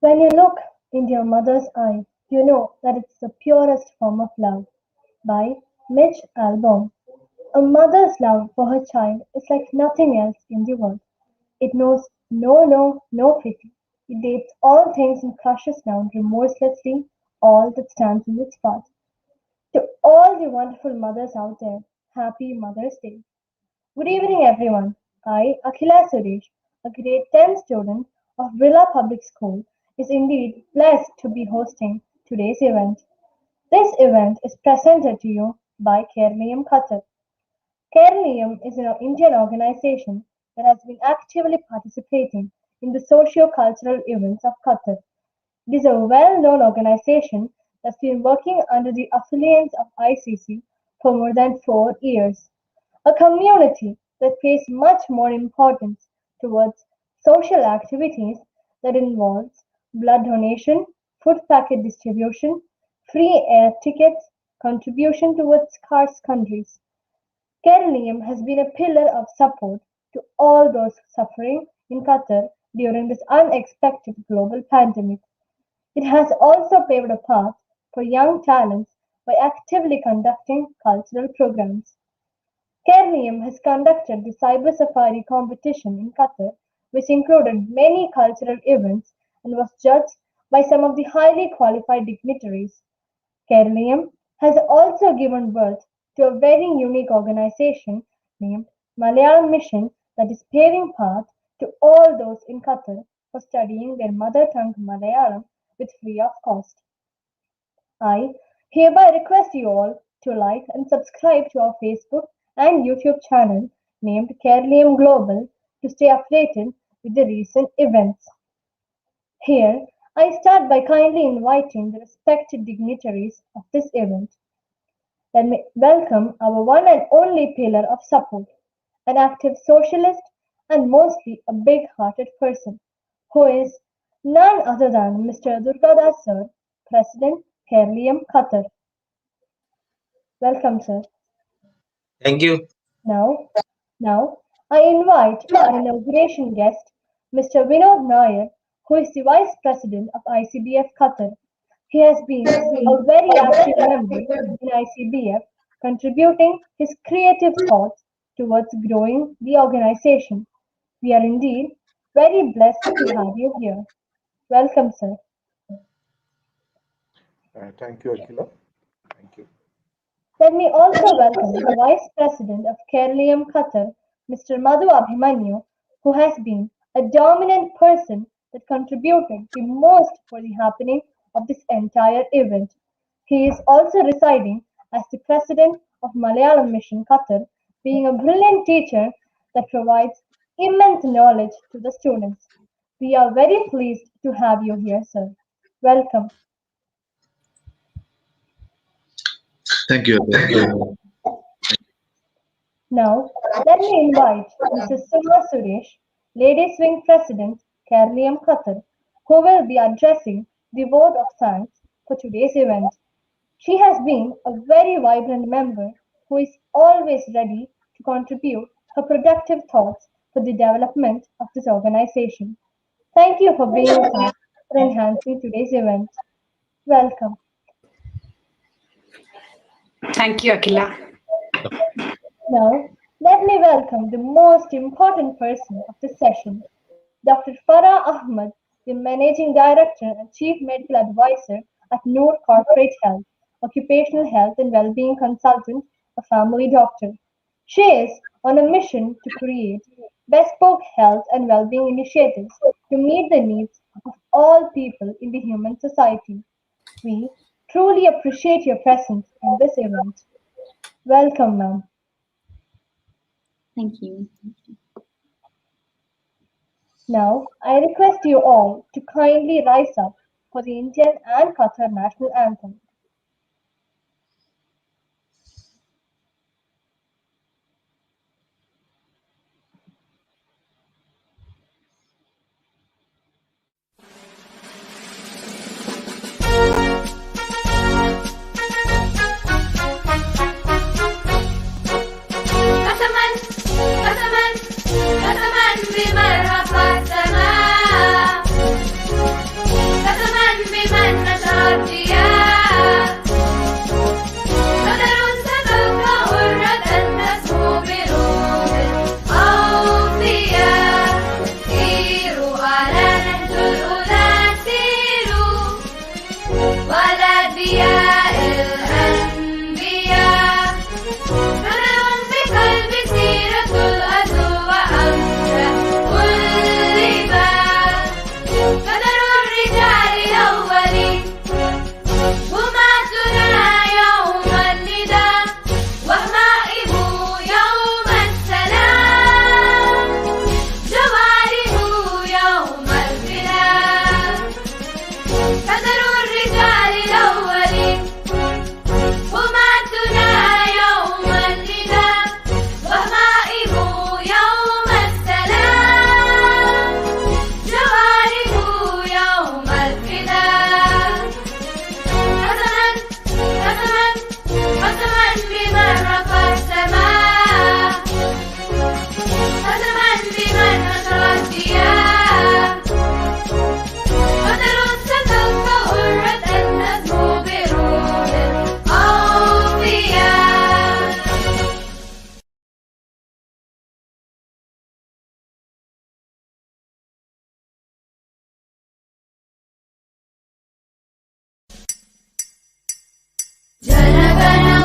When you look into your mother's eye, you know that it's the purest form of love. By Mitch Albom. A mother's love for her child is like nothing else in the world. It knows no pity. It dates all things and crushes down remorselessly all that stands in its path. To all the wonderful mothers out there, happy Mother's Day. Good evening, everyone. I, Akhila Suresh, a grade 10 student of Villa Public School, is indeed blessed to be hosting today's event. This event is presented to you by Kernium Qatar. Kernium is an Indian organization that has been actively participating in the socio-cultural events of Qatar. It is a well-known organization that's been working under the affiliates of ICC for more than 4 years. A community that pays much more importance towards social activities that involves blood donation, food packet distribution, free air tickets, contribution towards scarce countries. Kernium has been a pillar of support to all those suffering in Qatar during this unexpected global pandemic. It has also paved a path for young talents by actively conducting cultural programs. Kernium has conducted the Cyber Safari competition in Qatar, which included many cultural events and was judged by some of the highly qualified dignitaries. Kernium has also given birth to a very unique organization named Malayalam Mission that is paving path to all those in Qatar for studying their mother tongue Malayalam with free of cost. I hereby request you all to like and subscribe to our Facebook and YouTube channel named Kerlium Global to stay updated with the recent events. Here, I start by kindly inviting the respected dignitaries of this event. Let me welcome our one and only pillar of support, an active socialist and mostly a big-hearted person, who is none other than Mr. Durgadas Sir, President, Kerlium, Qatar. Welcome, sir. Thank you. Now, now, I invite our inauguration guest, Mr. Vinod Nair, who is the Vice President of ICBF Qatar. He has been a very active member in ICBF, contributing his creative thoughts towards growing the organization. We are indeed very blessed to have you here. Welcome, sir. Thank you, Akila. Thank you. Let me also welcome the Vice President of Kerlium Qatar, Mr. Madhu Abhimanyu, who has been a dominant person that contributed the most for the happening of this entire event. He is also residing as the President of Malayalam Mission Qatar, being a brilliant teacher that provides immense knowledge to the students. We are very pleased to have you here, sir. Welcome. Thank you. Now, let me invite Mrs. Suma Suresh, Ladies Wing President, Kerlium Qatar, who will be addressing the vote of thanks for today's event. She has been a very vibrant member who is always ready to contribute her productive thoughts for the development of this organization. Thank you for being with us for enhancing today's event. Welcome. Thank you, Akila. Now, let me welcome the most important person of the session, Dr. Farah Ahmed, the Managing Director and Chief Medical Advisor at Noor Corporate Health, Occupational Health and Wellbeing Consultant, a family doctor. She is on a mission to create bespoke health and well-being initiatives to meet the needs of all people in the human society. We truly appreciate your presence in this event. Welcome, ma'am. Thank you. Now, I request you all to kindly rise up for the Indian and Qatar national anthem. قسما قسما قسما بمرحبا السماء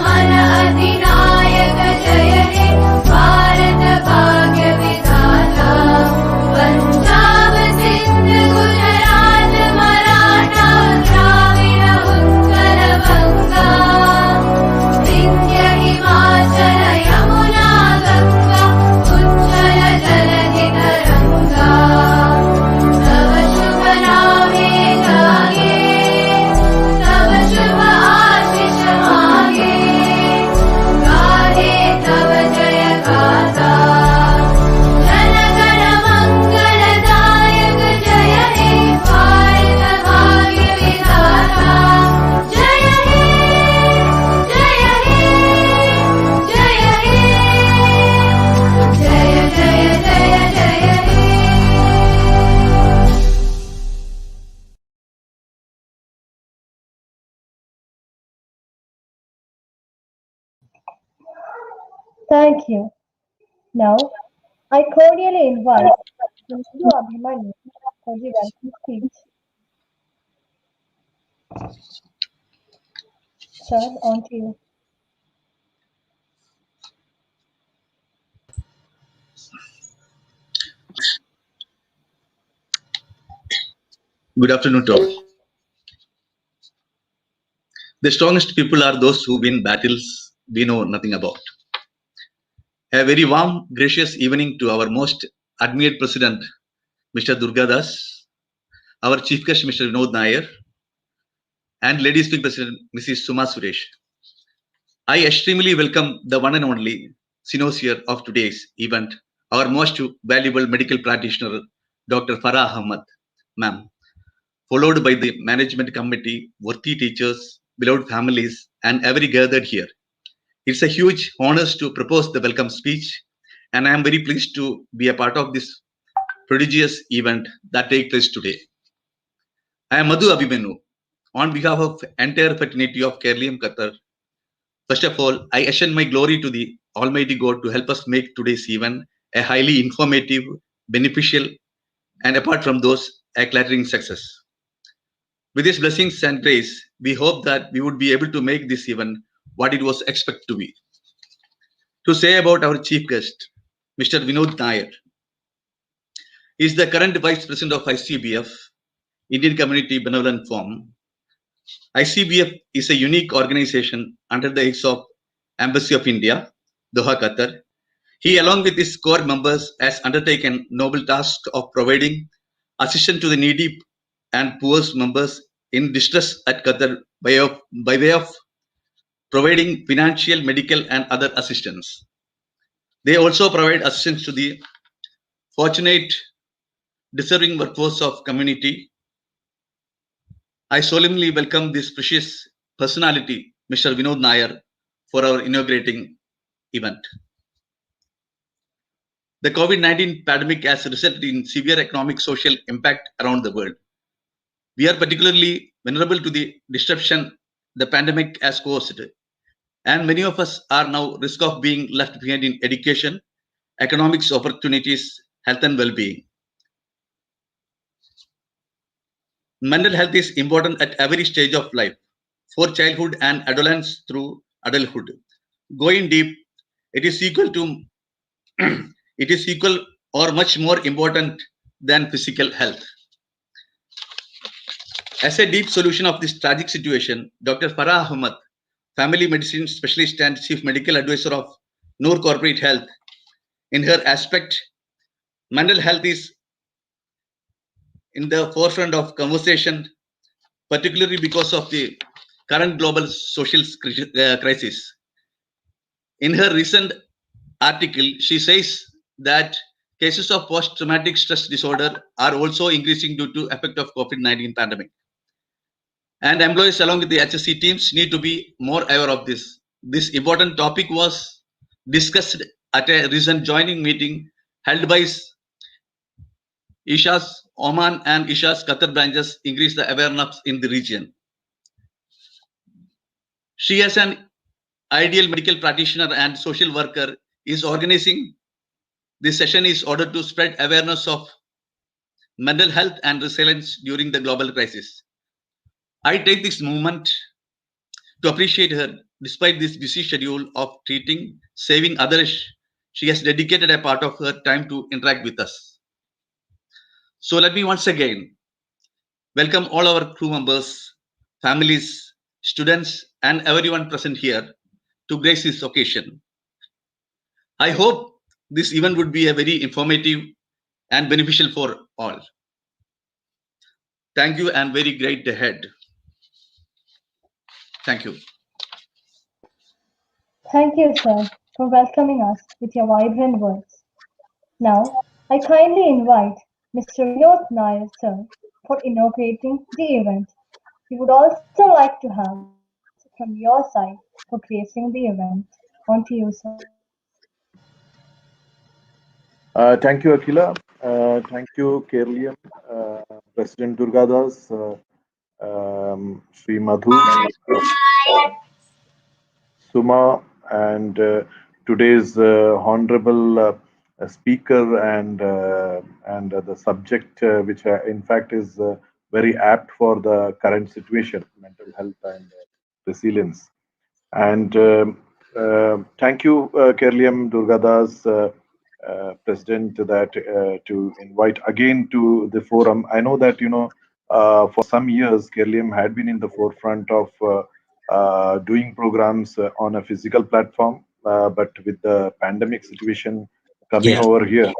महान अधिनायक जय हे भारत भाग्य विधाता पंजाब सिंध गुजरात मराठा द्राविड उत्कल बंगा विंध्य हिमाचल यमुना गंगा उच्चल जलधि तरंगा तव शुभ नामे गाये तव शुभ आशीष मांगे गाहे तव जय गाथा जन गण मंगलदायक जय हे भारत भाग्य विधाता जय हे जय हे जय हे जय जय जय जय हे Thank you. Now, I cordially invite Hindu Abhimanyu for the welcome speech. Sir, on to you. Good afternoon to all. The strongest people are those who win battles we know nothing about. A very warm, gracious evening to our most admired President, Mr. Durgadas, our Chief Guest, Mr. Vinod Nair, and Ladies Speak President, Mrs. Suma Suresh. I extremely welcome the one and only cynosure of today's event, our most valuable medical practitioner, Dr. Farah Ahmed, ma'am, followed by the management committee, worthy teachers, beloved families, and every gathered here. It's a huge honor to propose the welcome speech, and I am very pleased to be a part of this prodigious event that takes place today. I am Madhu Abhimanyu. On behalf of entire fraternity of Keralium Qatar, first of all, I ascend my glory to the Almighty God to help us make today's event a highly informative, beneficial, and apart from those, a clattering success. With His blessings and grace, we hope that we would be able to make this event what it was expected to be. To say about our chief guest, Mr. Vinod Nair, he is the current Vice President of ICBF, Indian Community Benevolent Forum. ICBF is a unique organization under the aegis of Embassy of India, Doha, Qatar. He, along with his core members, has undertaken noble task of providing assistance to the needy and poor members in distress at Qatar by way of providing financial, medical, and other assistance. They also provide assistance to the fortunate, deserving workforce of community. I solemnly welcome this precious personality, Mr. Vinod Nair, for our inaugurating event. The COVID-19 pandemic has resulted in severe economic social impact around the world. We are particularly vulnerable to the disruption the pandemic has caused, and many of us are now risk of being left behind in education, economics opportunities, health and well-being. Mental health is important at every stage of life, for childhood and adolescence through adulthood. Going deep, it is equal to it is equal or much more important than physical health. As a deep solution of this tragic situation, Dr. Farah Ahmed, family medicine specialist and chief medical advisor of Noor Corporate Health, in her aspect, mental health is in the forefront of conversation, particularly because of the current global social crisis. In her recent article, she says that cases of post-traumatic stress disorder are also increasing due to effect of COVID-19 pandemic. And employees along with the HSC teams need to be more aware of this. This important topic was discussed at a recent joining meeting held by Isha's Oman and Isha's Qatar branches increase the awareness in the region. She, as an ideal medical practitioner and social worker, is organizing this session in order to spread awareness of mental health and resilience during the global crisis. I take this moment to appreciate her despite this busy schedule of treating, saving others, she has dedicated a part of her time to interact with us. So let me once again welcome all our crew members, families, students, and everyone present here to grace this occasion. I hope this event would be a very informative and beneficial for all. Thank you and very great ahead. Thank you. Thank you, sir, for welcoming us with your vibrant words. Now, I kindly invite Mr. Vinod Nair, sir, for inaugurating the event. We would also like to have comments from your side for gracing the event. On to you, sir. Thank you, Akila. Thank you, Kerlian, President Durgadas, Sri Madhu, Suma, and today's honorable speaker and the subject, which in fact is very apt for the current situation, mental health and resilience. And thank you, Kerliam Durgadas, President, that to invite again to the forum. I know that for some years Kerliam had been in the forefront of doing programs on a physical platform, but with the pandemic situation coming over here,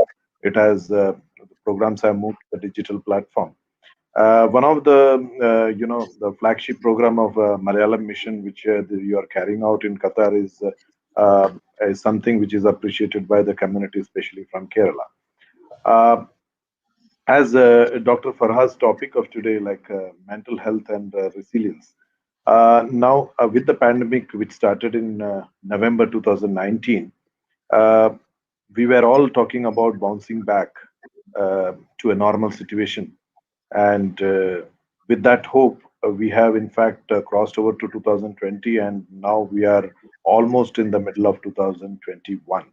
it has the programs have moved to the digital platform. One of the the flagship program of Malayalam Mission, which you are carrying out in Qatar, is something which is appreciated by the community, especially from Kerala. Uh, as Dr. Farah's topic of today, like mental health and resilience. Now, with the pandemic, which started in November 2019, uh, we were all talking about bouncing back to a normal situation, and with that hope, we have in fact crossed over to 2020, and now we are almost in the middle of 2021.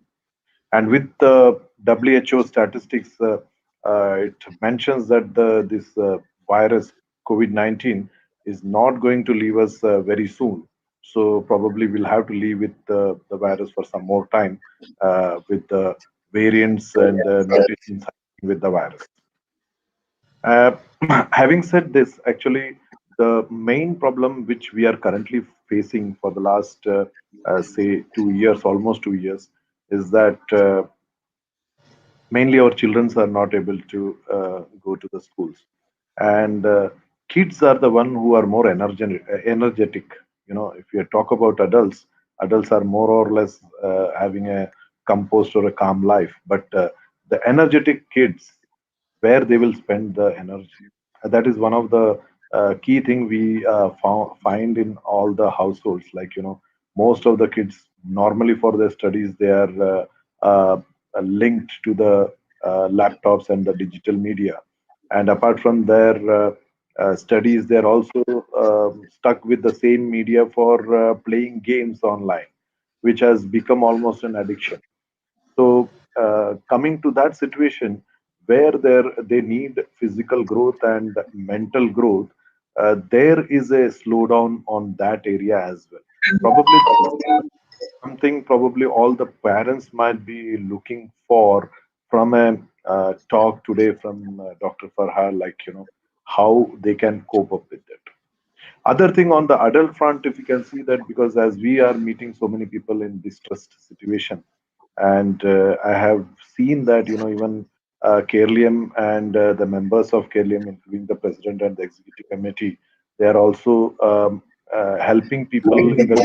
And with the WHO statistics, it mentions that this virus, COVID-19, is not going to leave us very soon. So probably we'll have to live with the virus for some more time, with the variants and mutations with the virus. Uh, Having said this, actually, the main problem which we are currently facing for the last, say, 2 years, almost 2 years, is that mainly our children are not able to go to the schools, and kids are the one who are more energetic. If you talk about adults, adults are more or less having a composed or a calm life, but the energetic kids, where they will spend the energy. That is one of the key thing we find in all the households. Like most of the kids normally for their studies they are linked to the laptops and the digital media, and apart from their studies, they're also stuck with the same media for playing games online, which has become almost an addiction. So coming to that situation where they need physical growth and mental growth, there is a slowdown on that area as well. Probably something probably all the parents might be looking for from a talk today from Dr. Farha, like how they can cope up with it. Other thing on the adult front, if you can see that, because as we are meeting so many people in distressed situation, and I have seen that even Kerlium and the members of Kerlium, including the president and the executive committee, they are also helping people in the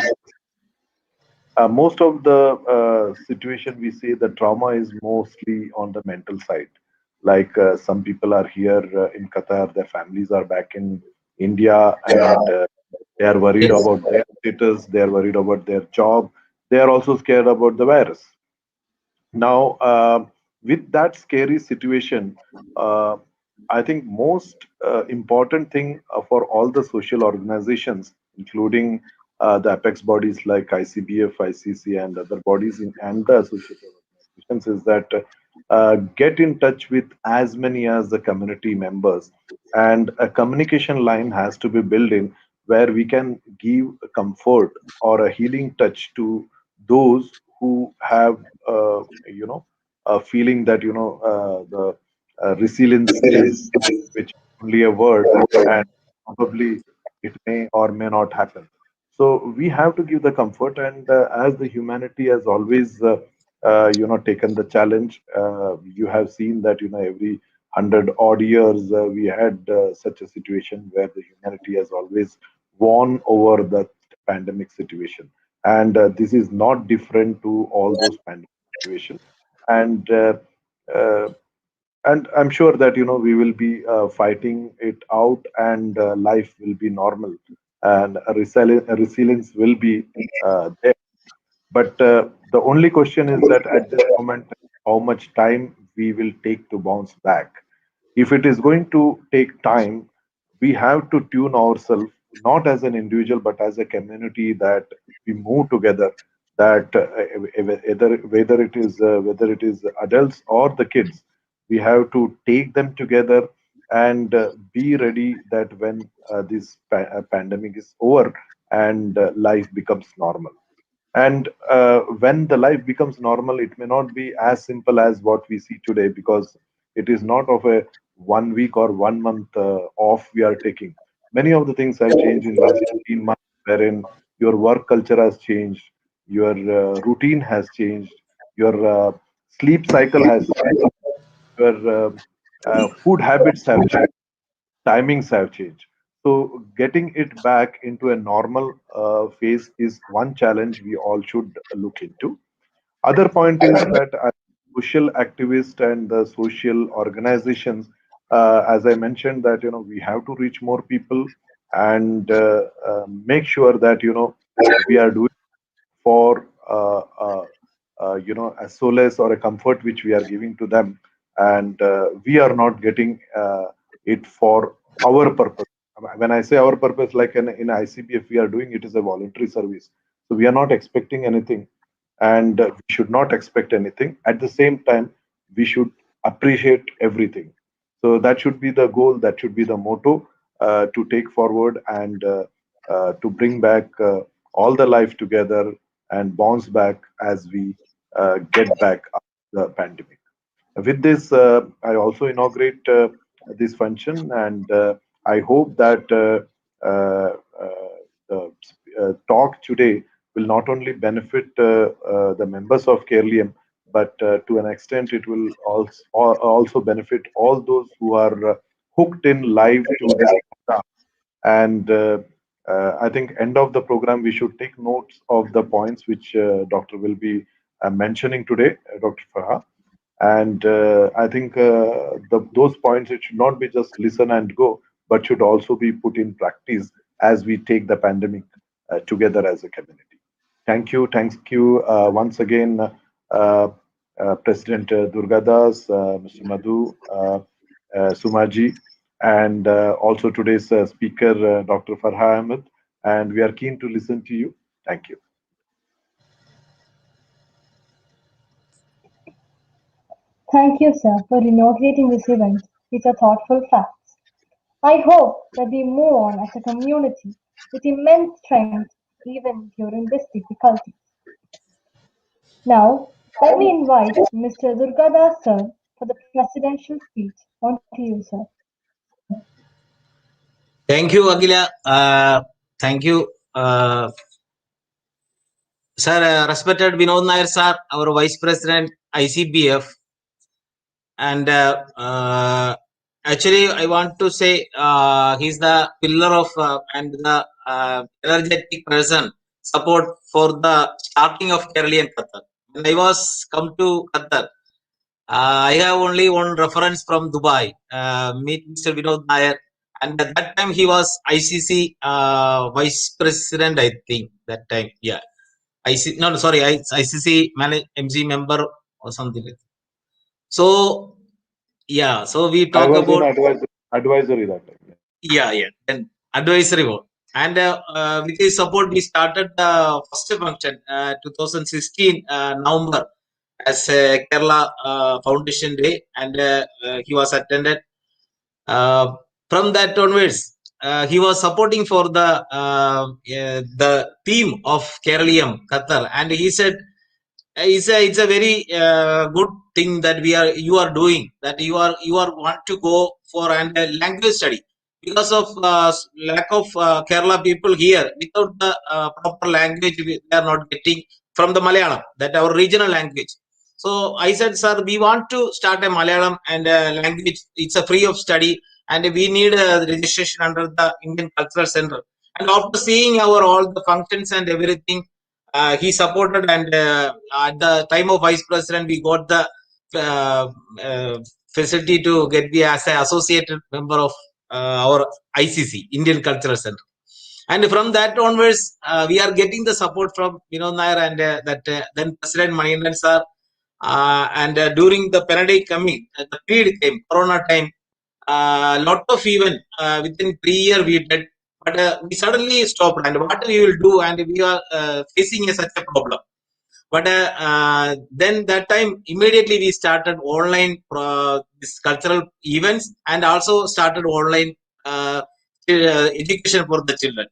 most of the situation. We say the trauma is mostly on the mental side. Like some people are here in Qatar, their families are back in India, and they are worried about their status, they are worried about their job, they are also scared about the virus. Now, with that scary situation, uh, I think most important thing for all the social organizations, including the apex bodies like ICBF, ICC, and other bodies and the associated organizations, is that get in touch with as many as the community members, and a communication line has to be built in where we can give comfort or a healing touch to those who have, a feeling that, the resilience is which is only a word, and probably it may or may not happen. So we have to give the comfort, and as the humanity has always, taken the challenge. You have seen that, every 100 odd years we had such a situation where the humanity has always won over the pandemic situation, and this is not different to all those pandemic situations. And uh, and I'm sure that, we will be fighting it out, and life will be normal, and a resilience will be there. But the only question is that at this moment, how much time we will take to bounce back. If it is going to take time, we have to tune ourselves, not as an individual but as a community, that we move together. That whether it is adults or the kids, we have to take them together and be ready that when this pandemic is over and life becomes normal. And when the life becomes normal, it may not be as simple as what we see today, because it is not of a 1 week or 1 month off we are taking. Many of the things have changed in last 15 months, wherein your work culture has changed, your routine has changed, your sleep cycle has changed, your food habits have changed, timings have changed. So getting it back into a normal phase is one challenge we all should look into. Other point is that as social activists and the social organizations, as I mentioned, that, we have to reach more people, and make sure that, we are doing for a solace or a comfort which we are giving to them, and we are not getting it for our purpose. When I say our purpose, like in ICBF, we are doing it as a voluntary service, so we are not expecting anything, and we should not expect anything. At the same time, we should appreciate everything. So that should be the goal, that should be the motto to take forward, and to bring back all the life together and bounce back as we get back after the pandemic. With this, I also inaugurate this function, and I hope that the talk today will not only benefit the members of Kerlium, but to an extent, it will also benefit all those who are hooked in live to this program. And I think end of the program, we should take notes of the points which Doctor will be mentioning today, Dr. Farah. And I think those points, it should not be just listen and go, but should also be put in practice as we take the pandemic together as a community. Thank you once again, President Durgadas, Mr. Madhu, Sumaji, and also today's speaker, Dr. Farha Ahmed. And we are keen to listen to you. Thank you. Thank you, sir, for inaugurating this event with your thoughtful facts. I hope that we move on as a community with immense strength even during these difficulties. Now, let me invite Mr. Durgadas sir for the presidential speech. On to you, sir. Thank you, Akhila. Thank you, sir. Respected Vinod Nair sir, our Vice President ICBF, and actually, I want to say he's the pillar of and the energetic person support for the starting of Kerala and Qatar. When I was come to Qatar, I have only one reference from Dubai. Meet Mr. Vinod Nair, and at that time he was ICC vice president, I think. That time, yeah. No, sorry, ICC MG member or something like that. So yeah, so we I talk was in about advisory that time. yeah, and advisory board. And with his support, we started the first function 2016 November as Kerala Foundation Day, and he was attended. From that onwards, he was supporting for the theme of Keralium, Qatar, and he said it's a very good thing that you are doing, that you are want to go for and language study because of lack of Kerala people here. Without the proper language, they are not getting from the Malayalam, that our regional language. So I said, sir, we want to start a Malayalam and language. It's a free of study, and we need a registration under the Indian Cultural Center. And after seeing our all the functions and everything, he supported, and at the time of vice president, we got the uh, facility to get me as an associated member of our ICC, Indian Cultural Center. And from that onwards, we are getting the support from Vinod Nair and then President Maniandan sir. And during the pandemic coming, the period came, Corona time, lot of event within 3 years we did, but we suddenly stopped. And what we will do? And we are facing such a problem. But then that time immediately we started online this cultural events, and also started online education for the children.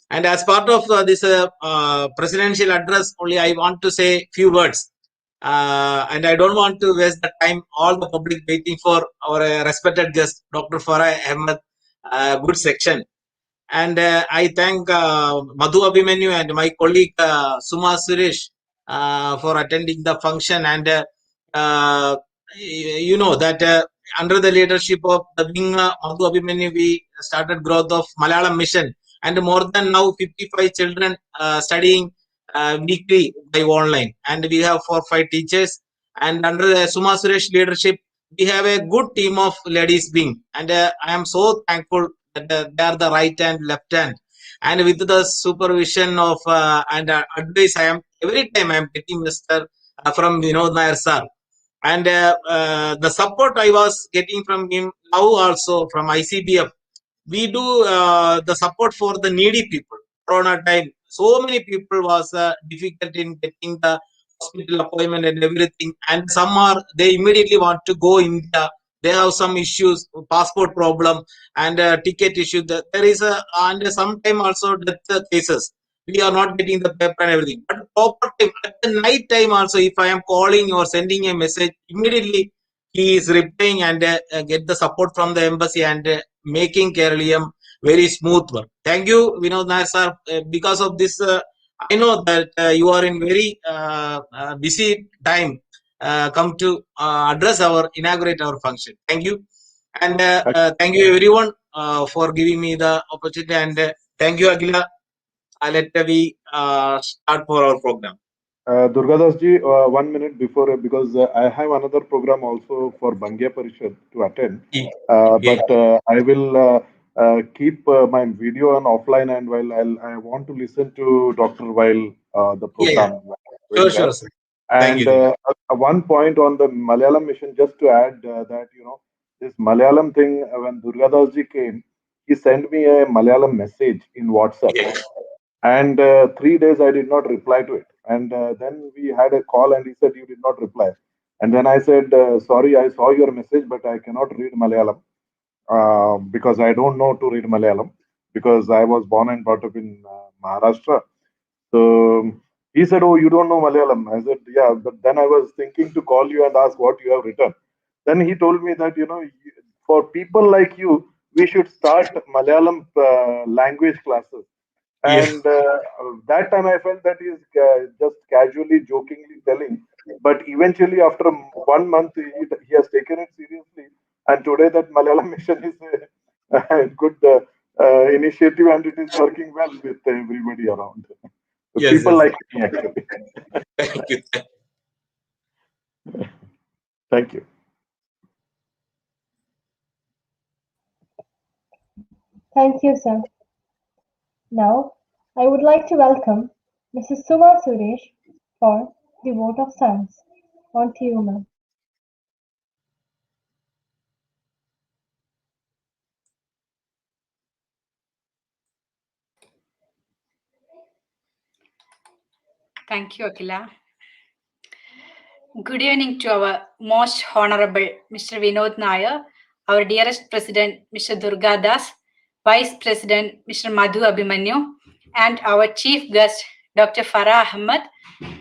And as part of this presidential address, only I want to say few words. And I don't want to waste the time, all the public waiting for our respected guest, Dr. Farah Ahmed, good section. And I thank Madhu Abhimanyu and my colleague Suma Suresh for attending the function. And you know that under the leadership of the wing Madhu Abhimanyu, we started growth of Malayalam mission, and more than now 55 children studying weekly by online, and we have 4 or 5 teachers. And under the Suma Suresh leadership, we have a good team of ladies wing, and I am so thankful that they are the right hand, left hand, and with the supervision of and advice, I am every time I am getting Mr. From Vinod Nair sir, and the support I was getting from him now also from ICBF. We do the support for the needy people. Corona time, so many people was difficult in getting the hospital appointment and everything, and some are they immediately want to go India. They have some issues, passport problem and ticket issue. There is a, and sometime also death cases. We are not getting the paper and everything. But proper time, at the night time also, if I am calling or sending a message, immediately he is replying and get the support from the embassy, and making Keralium very smooth work. Thank you, Vinod Nair sir. Because of this, I know that you are in very busy time. Come to address inaugurate our function. Thank you, and thank you everyone for giving me the opportunity. And thank you, Agila. Let we start for our program. Durgadas ji, 1 minute before, because I have another program also for Bangya Parishad to attend. Yeah. But I will keep my video on offline, and while I want to listen to Dr. while the program Sure, going sure, there. sir. Thank And you. one point on the Malayalam mission, just to add that, this Malayalam thing, when Durgadas ji came, he sent me a Malayalam message in WhatsApp. Yeah. And 3 days I did not reply to it. And then we had a call, and he said, "You did not reply." And then I said, "Sorry, I saw your message, but I cannot read Malayalam because I don't know to read Malayalam, because I was born and brought up in Maharashtra." So he said, "Oh, you don't know Malayalam?" I said, "Yeah." But then I was thinking to call you and ask what you have written. Then he told me that, for people like you, we should start Malayalam language classes. Yeah. And that time I felt that he's just casually, jokingly telling. But eventually, after 1 month, he has taken it seriously. And today, that Malayalam mission is a good initiative, and it is working well with everybody around. So Yes, people yes. like me, actually. Thank you. Thank you. Thank you, sir. Now, I would like to welcome Mrs. Suma Suresh for the vote of thanks. On to you, ma'am. Thank you, Akila. Good evening to our most honorable Mr. Vinod Nair, our dearest president, Mr. Durga Das, Vice President Mr. Madhu Abhimanyu, and our Chief Guest Dr. Farah Ahmed,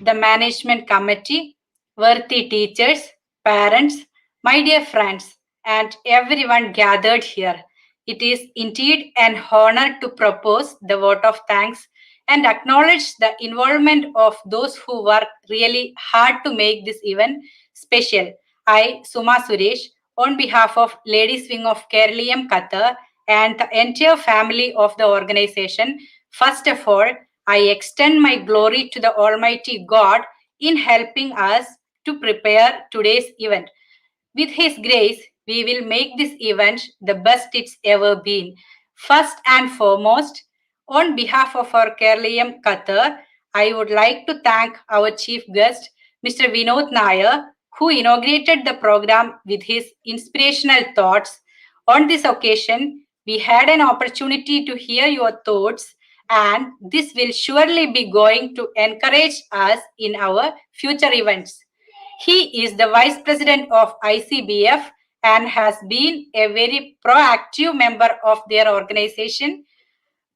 the Management Committee, worthy teachers, parents, my dear friends, and everyone gathered here. It is indeed an honor to propose the vote of thanks and acknowledge the involvement of those who work really hard to make this event special. I, Suma Suresh, on behalf of Ladies Wing of Keralium Qatar and the entire family of the organization, first of all, I extend my glory to the Almighty God in helping us to prepare today's event. With His grace, we will make this event the best it's ever been. First and foremost, on behalf of our Keralium Qatar, I would like to thank our chief guest, Mr. Vinod Nair, who inaugurated the program with his inspirational thoughts. On this occasion, we had an opportunity to hear your thoughts, and this will surely be going to encourage us in our future events. He is the Vice President of ICBF and has been a very proactive member of their organization,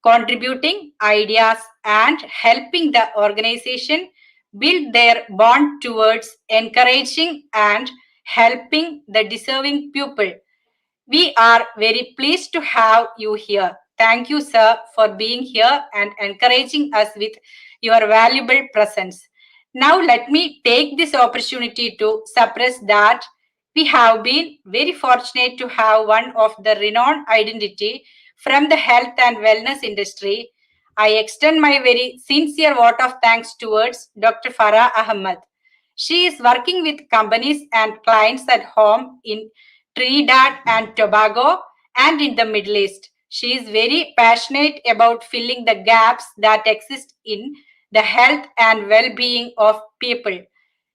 contributing ideas and helping the organization build their bond towards encouraging and helping the deserving people. We are very pleased to have you here. Thank you, sir, for being here and encouraging us with your valuable presence. Now, let me take this opportunity to suppress that we have been very fortunate to have one of the renowned identity from the health and wellness industry. I extend my very sincere vote of thanks towards Dr. Farah Ahmed. She is working with companies and clients at home in Trinidad and Tobago and in the Middle East. She is very passionate about filling the gaps that exist in the health and well being of people.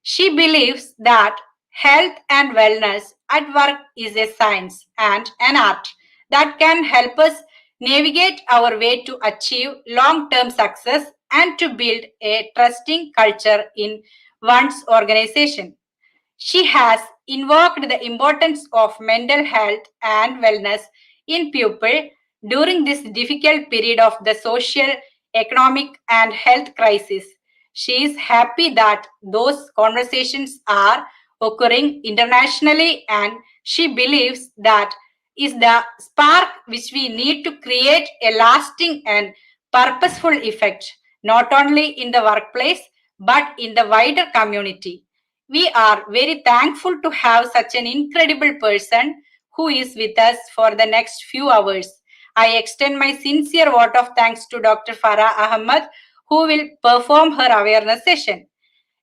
She believes that health and wellness at work is a science and an art that can help us navigate our way to achieve long term success and to build a trusting culture in one's organization. She has invoked the importance of mental health and wellness in people during this difficult period of the social, economic, and health crisis. She is happy that those conversations are occurring internationally, and she believes that is the spark which we need to create a lasting and purposeful effect, not only in the workplace but in the wider community. We are very thankful to have such an incredible person who is with us for the next few hours. I extend my sincere vote of thanks to Dr. Farah Ahmed, who will perform her awareness session.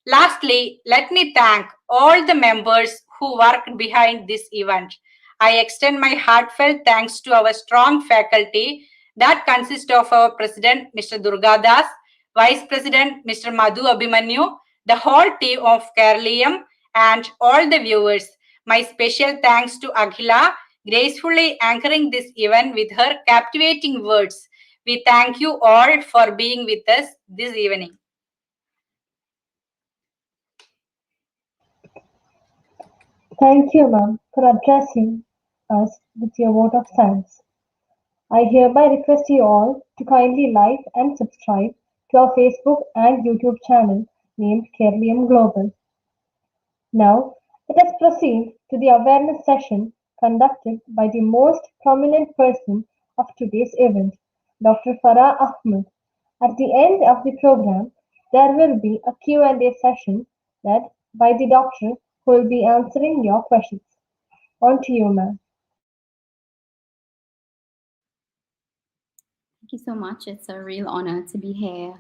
Lastly, let me thank all the members who worked behind this event. I extend my heartfelt thanks to our strong faculty that consists of our President, Mr. Durgadas, Vice President, Mr. Madhu Abhimanyu, the whole team of Keralium, and all the viewers. My special thanks to Akhila, gracefully anchoring this event with her captivating words. We thank you all for being with us this evening. Thank you, ma'am, for addressing us with your vote of thanks. I hereby request you all to kindly like and subscribe to our Facebook and YouTube channel named Keralium Global. Now, let us proceed to the awareness session conducted by the most prominent person of today's event, Dr. Farah Ahmed. At the end of the program, there will be a Q&A session led by the doctor who will be answering your questions. On to you, ma'am. Thank you so much. It's a real honor to be here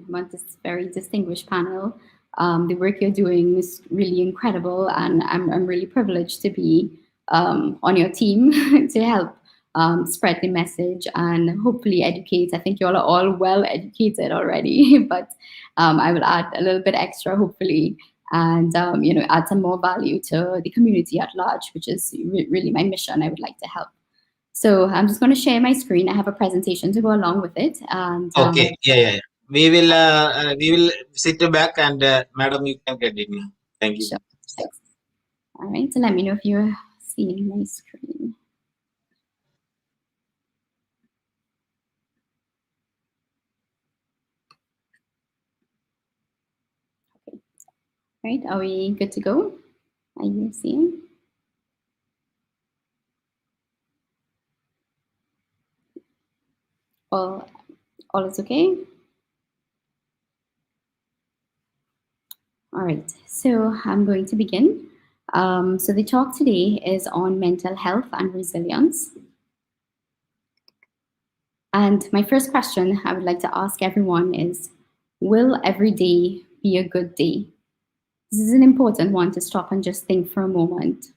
with this very distinguished panel. The work you're doing is really incredible, and I'm really privileged to be on your team to help spread the message and hopefully educate. I think you all are all well educated already, but I will add a little bit extra, hopefully, and add some more value to the community at large, which is really my mission. I would like to help. So I'm just going to share my screen. I have a presentation to go along with it. And, Okay. Yeah. We will sit back and madam, you can continue. Thank you. Sure. All right. So let me know if you're seeing my screen. Right, are we good to go? Are you seeing? All is okay? All right, so I'm going to begin. So the talk today is on mental health and resilience. And my first question I would like to ask everyone is, will every day be a good day? This is an important one to stop and just think for a moment.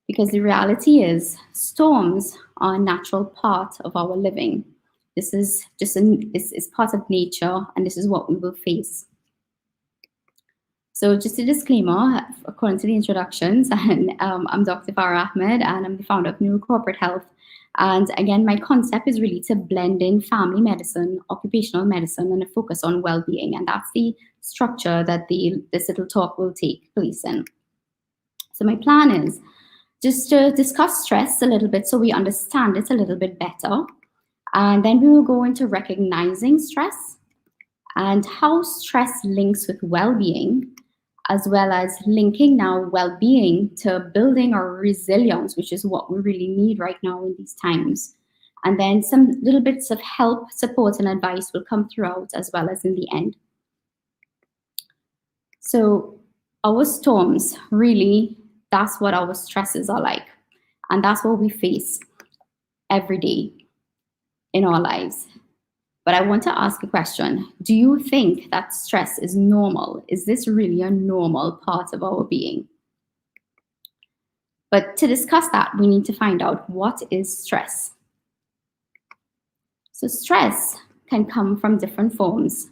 Because the reality is, storms are a natural part of our living. This is just it's part of nature, and this is what we will face. So just a disclaimer, according to the introductions, and I'm Dr. Farah Ahmed, and I'm the founder of New Corporate Health. And again, my concept is really to blend in family medicine, occupational medicine, and a focus on well-being. And that's the structure that this little talk will take place in. So my plan is just to discuss stress a little bit so we understand it a little bit better. And then we will go into recognizing stress and how stress links with well-being, as well as linking now well-being to building our resilience, which is what we really need right now in these times. And then some little bits of help, support, and advice will come throughout, as well as in the end. So our storms, really, that's what our stresses are like. And that's what we face every day in our lives. But I want to ask a question. Do you think that stress is normal? Is this really a normal part of our being? But to discuss that, we need to find out, what is stress? So stress can come from different forms.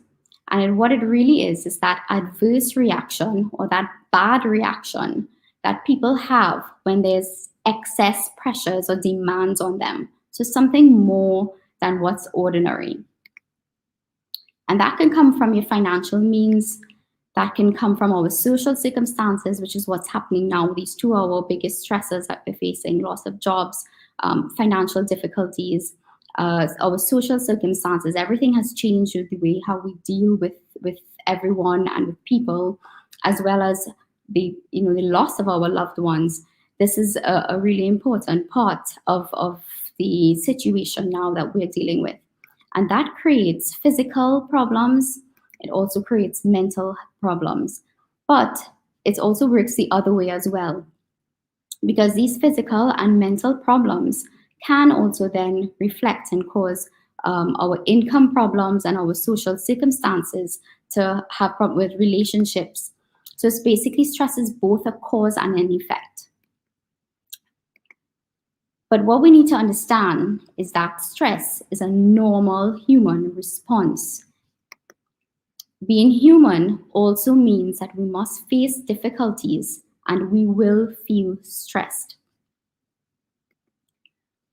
And what it really is that adverse reaction, or that bad reaction that people have when there's excess pressures or demands on them. So something more than what's ordinary. And that can come from your financial means, that can come from our social circumstances, which is what's happening now. These two are our biggest stressors that we're facing: loss of jobs, financial difficulties, our social circumstances. Everything has changed with the way how we deal with everyone and with people, as well as the loss of our loved ones. This is a really important part of the situation now that we're dealing with. And that creates physical problems. It also creates mental problems. But it also works the other way as well, because these physical and mental problems can also then reflect and cause our income problems and our social circumstances to have problems with relationships. So it's basically, stress is both a cause and an effect. But what we need to understand is that stress is a normal human response. Being human also means that we must face difficulties and we will feel stressed.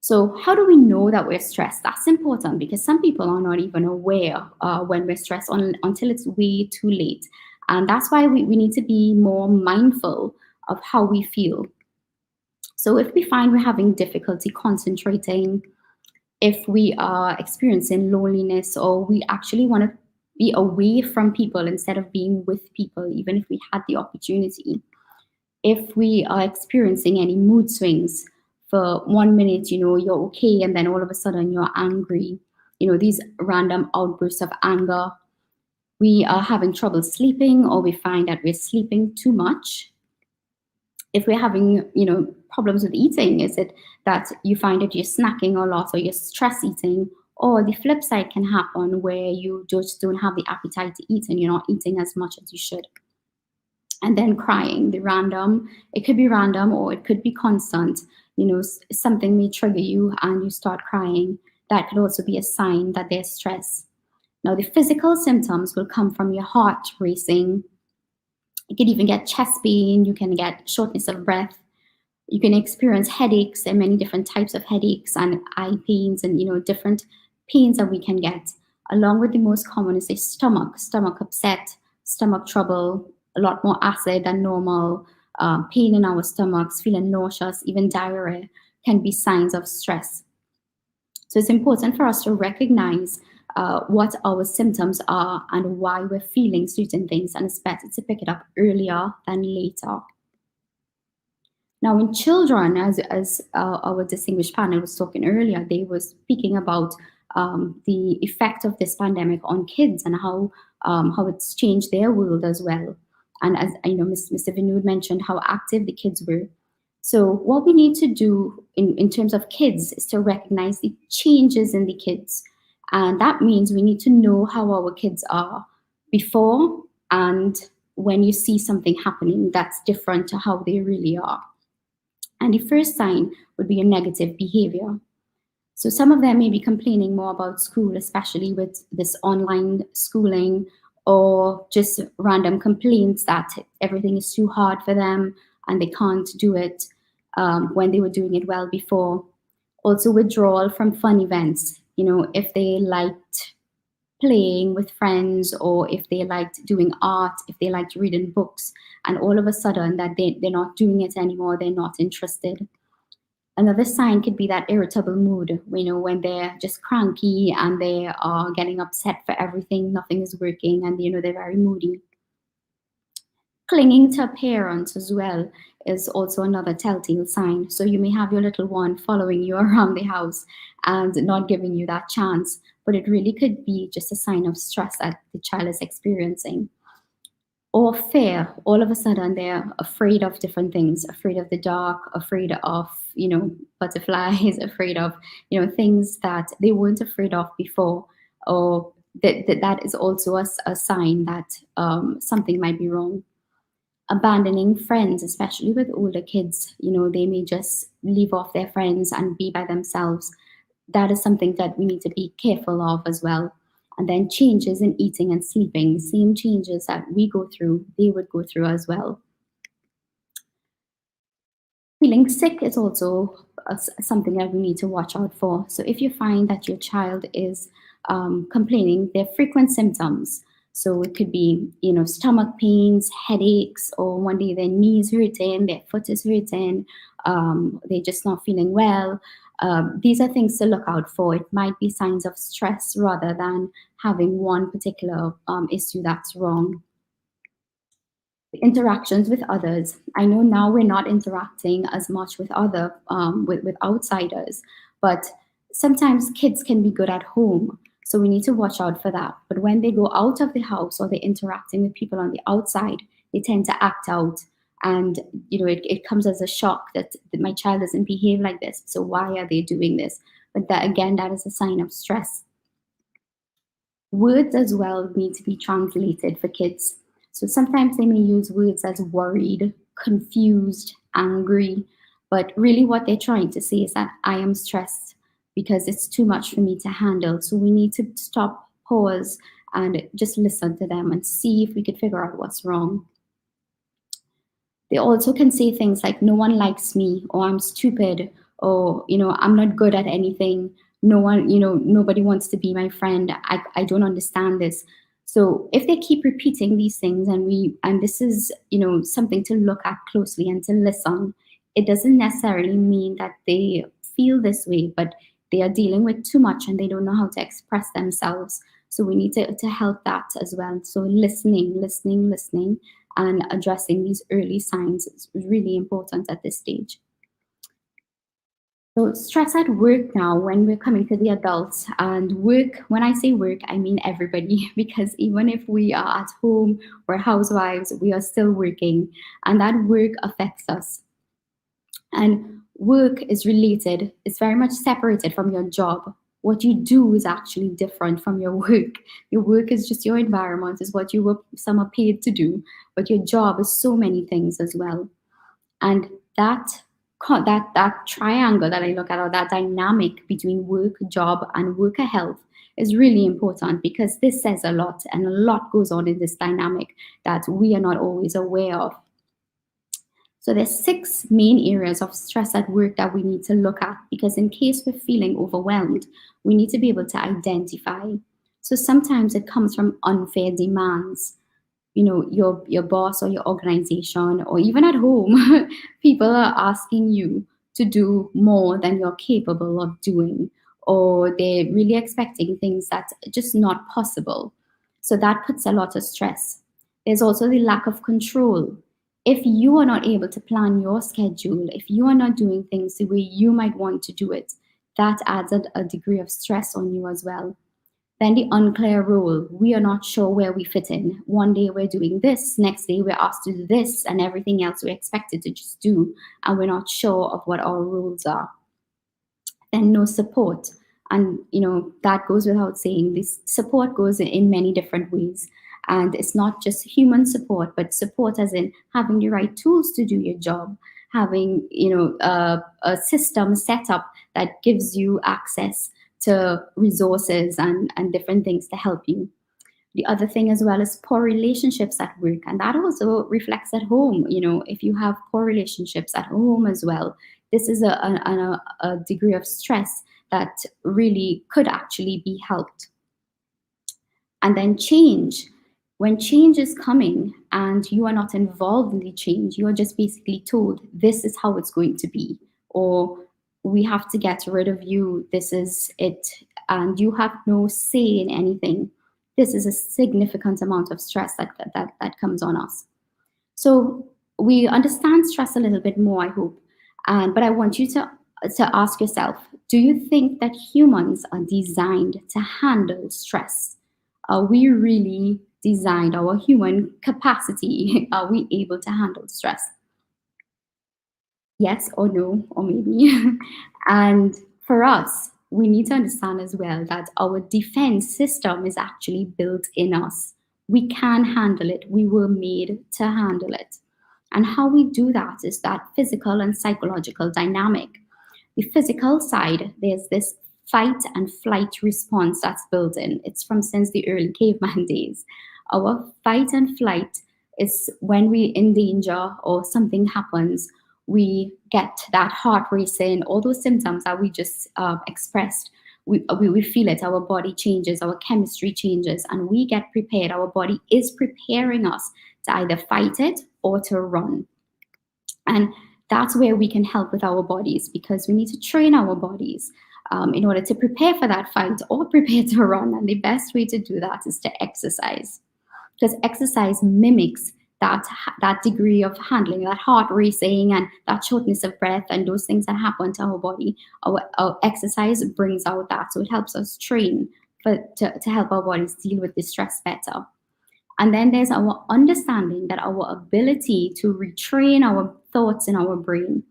So how do we know that we're stressed? That's important, because some people are not even aware when we're stressed until it's way too late. And that's why we need to be more mindful of how we feel. So if we find we're having difficulty concentrating, if we are experiencing loneliness, or we actually want to be away from people instead of being with people, even if we had the opportunity, if we are experiencing any mood swings, for 1 minute, you're okay, and then all of a sudden you're angry, these random outbursts of anger, we are having trouble sleeping, or we find that we're sleeping too much. If we're having, problems with eating, is it that you find that you're snacking a lot, or you're stress eating? Or the flip side can happen, where you just don't have the appetite to eat and you're not eating as much as you should. And then crying, it could be random, or it could be constant. Something may trigger you and you start crying. That could also be a sign that there's stress. Now, the physical symptoms will come from your heart racing. You can even get chest pain. You can get shortness of breath. You can experience headaches, and many different types of headaches, and eye pains, and different pains that we can get. Along with the most common is a stomach upset, stomach trouble, a lot more acid than normal, pain in our stomachs, feeling nauseous, even diarrhea can be signs of stress. So it's important for us to recognize what our symptoms are and why we're feeling certain things, and it's better to pick it up earlier than later. Now, in children, as our distinguished panel was talking earlier, they were speaking about the effect of this pandemic on kids and how it's changed their world as well. And as I know, Mr. Vinood mentioned how active the kids were. So what we need to do in terms of kids is to recognize the changes in the kids. And that means we need to know how our kids are before and when you see something happening that's different to how they really are. And the first sign would be a negative behavior. So some of them may be complaining more about school, especially with this online schooling, or just random complaints that everything is too hard for them and they can't do it when they were doing it well before. Also withdrawal from fun events. You know, if they liked playing with friends, or if they liked doing art, if they liked reading books, and all of a sudden that they're not doing it anymore, they're not interested. Another sign could be that irritable mood, you know, when they're just cranky and they are getting upset for everything, nothing is working, and you know, they're very moody. Clinging to a parent as well is also another telltale sign. So you may have your little one following you around the house and not giving you that chance, but it really could be just a sign of stress that the child is experiencing. Or fear, all of a sudden they're afraid of different things, afraid of the dark, afraid of, you know, butterflies, afraid of, you know, things that they weren't afraid of before, or that is also a sign that something might be wrong. Abandoning friends, especially with older kids, you know, they may just leave off their friends and be by themselves. That is something that we need to be careful of as well. And then changes in eating and sleeping, same changes that we go through, they would go through as well. Feeling sick is also something that we need to watch out for. So if you find that your child is complaining, they're frequent symptoms. So it could be, you know, stomach pains, headaches, or one day their knees hurting, their foot is hurting, they're just not feeling well. These are things to look out for. It might be signs of stress rather than having one particular issue that's wrong. The interactions with others. I know now we're not interacting as much with with outsiders, but sometimes kids can be good at home. So we need to watch out for that. But when they go out of the house or they're interacting with people on the outside, they tend to act out. And you know, it comes as a shock that my child doesn't behave like this. So why are they doing this? But that, again, that is a sign of stress. Words as well need to be translated for kids. So sometimes they may use words as worried, confused, angry, but really what they're trying to say is that I am stressed because it's too much for me to handle. So we need to stop, pause, and just listen to them and see if we could figure out what's wrong. They also can say things like, no one likes me, or I'm stupid, or, you know, I'm not good at anything. No one, you know, nobody wants to be my friend. I don't understand this. So if they keep repeating these things, and this is, you know, something to look at closely and to listen, it doesn't necessarily mean that they feel this way, but they are dealing with too much and they don't know how to express themselves. So we need to help that as well. So listening, and addressing these early signs is really important at this stage. So stress at work now, when we're coming to the adults, and work, when I say work, I mean everybody, because even if we are at home, we're housewives, we are still working, and that work affects us. And work is related, it's very much separated from your job. What you do is actually different from your work. Your work is just your environment, is what some are paid to do, but your job is so many things as well. And that triangle that I look at, or that dynamic between work, job, and worker health, is really important, because this says a lot, and a lot goes on in this dynamic that we are not always aware of. So there's 6 main areas of stress at work that we need to look at, because in case we're feeling overwhelmed, we need to be able to identify. So sometimes it comes from unfair demands. You know, your boss or your organization, or even at home, people are asking you to do more than you're capable of doing, or they're really expecting things that's just not possible. So that puts a lot of stress. There's also the lack of control. If you are not able to plan your schedule, if you are not doing things the way you might want to do it, that adds a degree of stress on you as well. Then the unclear role. We are not sure where we fit in. One day we're doing this, next day we're asked to do this, and everything else we're expected to just do, and we're not sure of what our roles are. Then no support. And that goes without saying. This support goes in many different ways. And it's not just human support, but support as in having the right tools to do your job, having a system set up that gives you access to resources and different things to help you. The other thing as well is poor relationships at work, and that also reflects at home. If you have poor relationships at home as well, this is a degree of stress that really could actually be helped. And then change. When change is coming and you are not involved in the change, you are just basically told this is how it's going to be, or we have to get rid of you, this is it, and you have no say in anything. This is a significant amount of stress that comes on us. So we understand stress a little bit more, I hope. But I want you to ask yourself, do you think that humans are designed to handle stress? Are we really designed, our human capacity, are we able to handle stress? Yes or no, or maybe. And for us, we need to understand as well that our defense system is actually built in us. We can handle it. We were made to handle it. And how we do that is that physical and psychological dynamic. The physical side, there's this fight and flight response that's built in. It's from since the early caveman days. Our fight and flight is when we're in danger or something happens, we get that heart racing, all those symptoms that we just expressed. We feel it, our body changes, our chemistry changes, and we get prepared. Our body is preparing us to either fight it or to run. And that's where we can help with our bodies, because we need to train our bodies in order to prepare for that fight or prepare to run. And the best way to do that is to exercise, because exercise mimics that degree of handling, that heart racing and that shortness of breath and those things that happen to our body. Our exercise brings out that, so it helps us train to help our bodies deal with the stress better. And then there's our understanding that our ability to retrain our thoughts in our brain.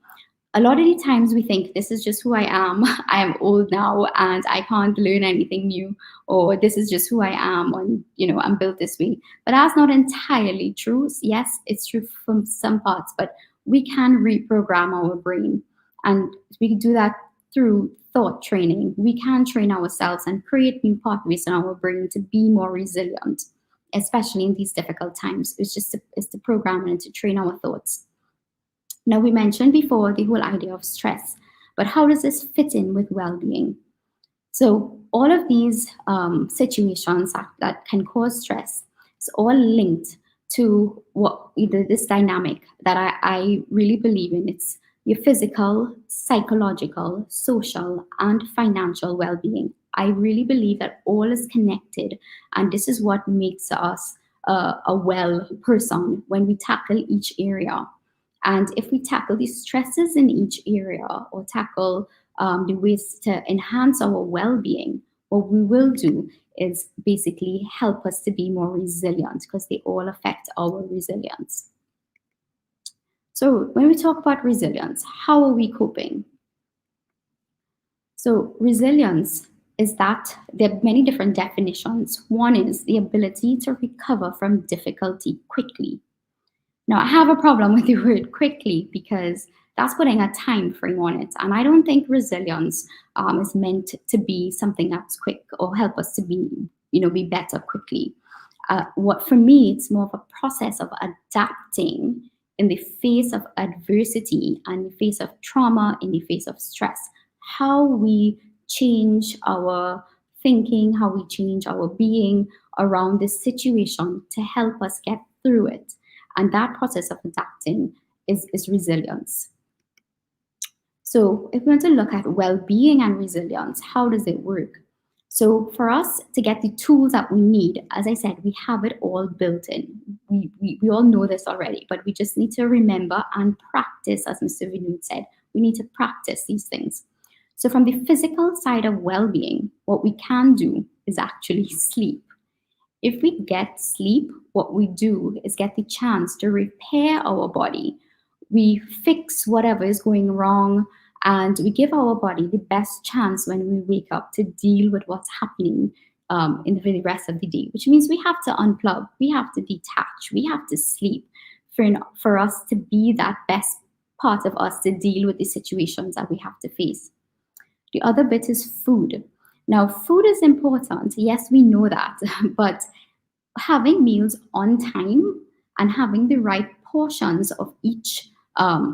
A lot of the times we think this is just who I am. I am old now and I can't learn anything new, or this is just who I am, and I'm built this way. But that's not entirely true. Yes, it's true from some parts, but we can reprogram our brain, and we can do that through thought training. We can train ourselves and create new pathways in our brain to be more resilient, especially in these difficult times. It's to program and to train our thoughts. Now, we mentioned before the whole idea of stress, but how does this fit in with well-being? So all of these situations that can cause stress, it's all linked to this dynamic that I really believe in. It's your physical, psychological, social, and financial well-being. I really believe that all is connected, and this is what makes us a well person when we tackle each area. And if we tackle the stresses in each area, or tackle the ways to enhance our well-being, what we will do is basically help us to be more resilient, because they all affect our resilience. So when we talk about resilience, how are we coping? So resilience is that there are many different definitions. One is the ability to recover from difficulty quickly. Now, I have a problem with the word quickly, because that's putting a time frame on it. And I don't think resilience is meant to be something that's quick or help us to be better quickly. What for me, it's more of a process of adapting in the face of adversity and in the face of trauma, in the face of stress. How we change our thinking, how we change our being around this situation to help us get through it. And that process of adapting is resilience. So if we want to look at well-being and resilience, how does it work? So for us to get the tools that we need, as I said, we have it all built in. We all know this already, but we just need to remember and practice, as Mr. Vinod said. We need to practice these things. So from the physical side of well-being, what we can do is actually sleep. If we get sleep, what we do is get the chance to repair our body. We fix whatever is going wrong, and we give our body the best chance when we wake up to deal with what's happening in the rest of the day, which means we have to unplug, we have to detach, we have to sleep for us to be that best part of us to deal with the situations that we have to face. The other bit is food. Now, food is important. Yes, we know that, but having meals on time and having the right portions of each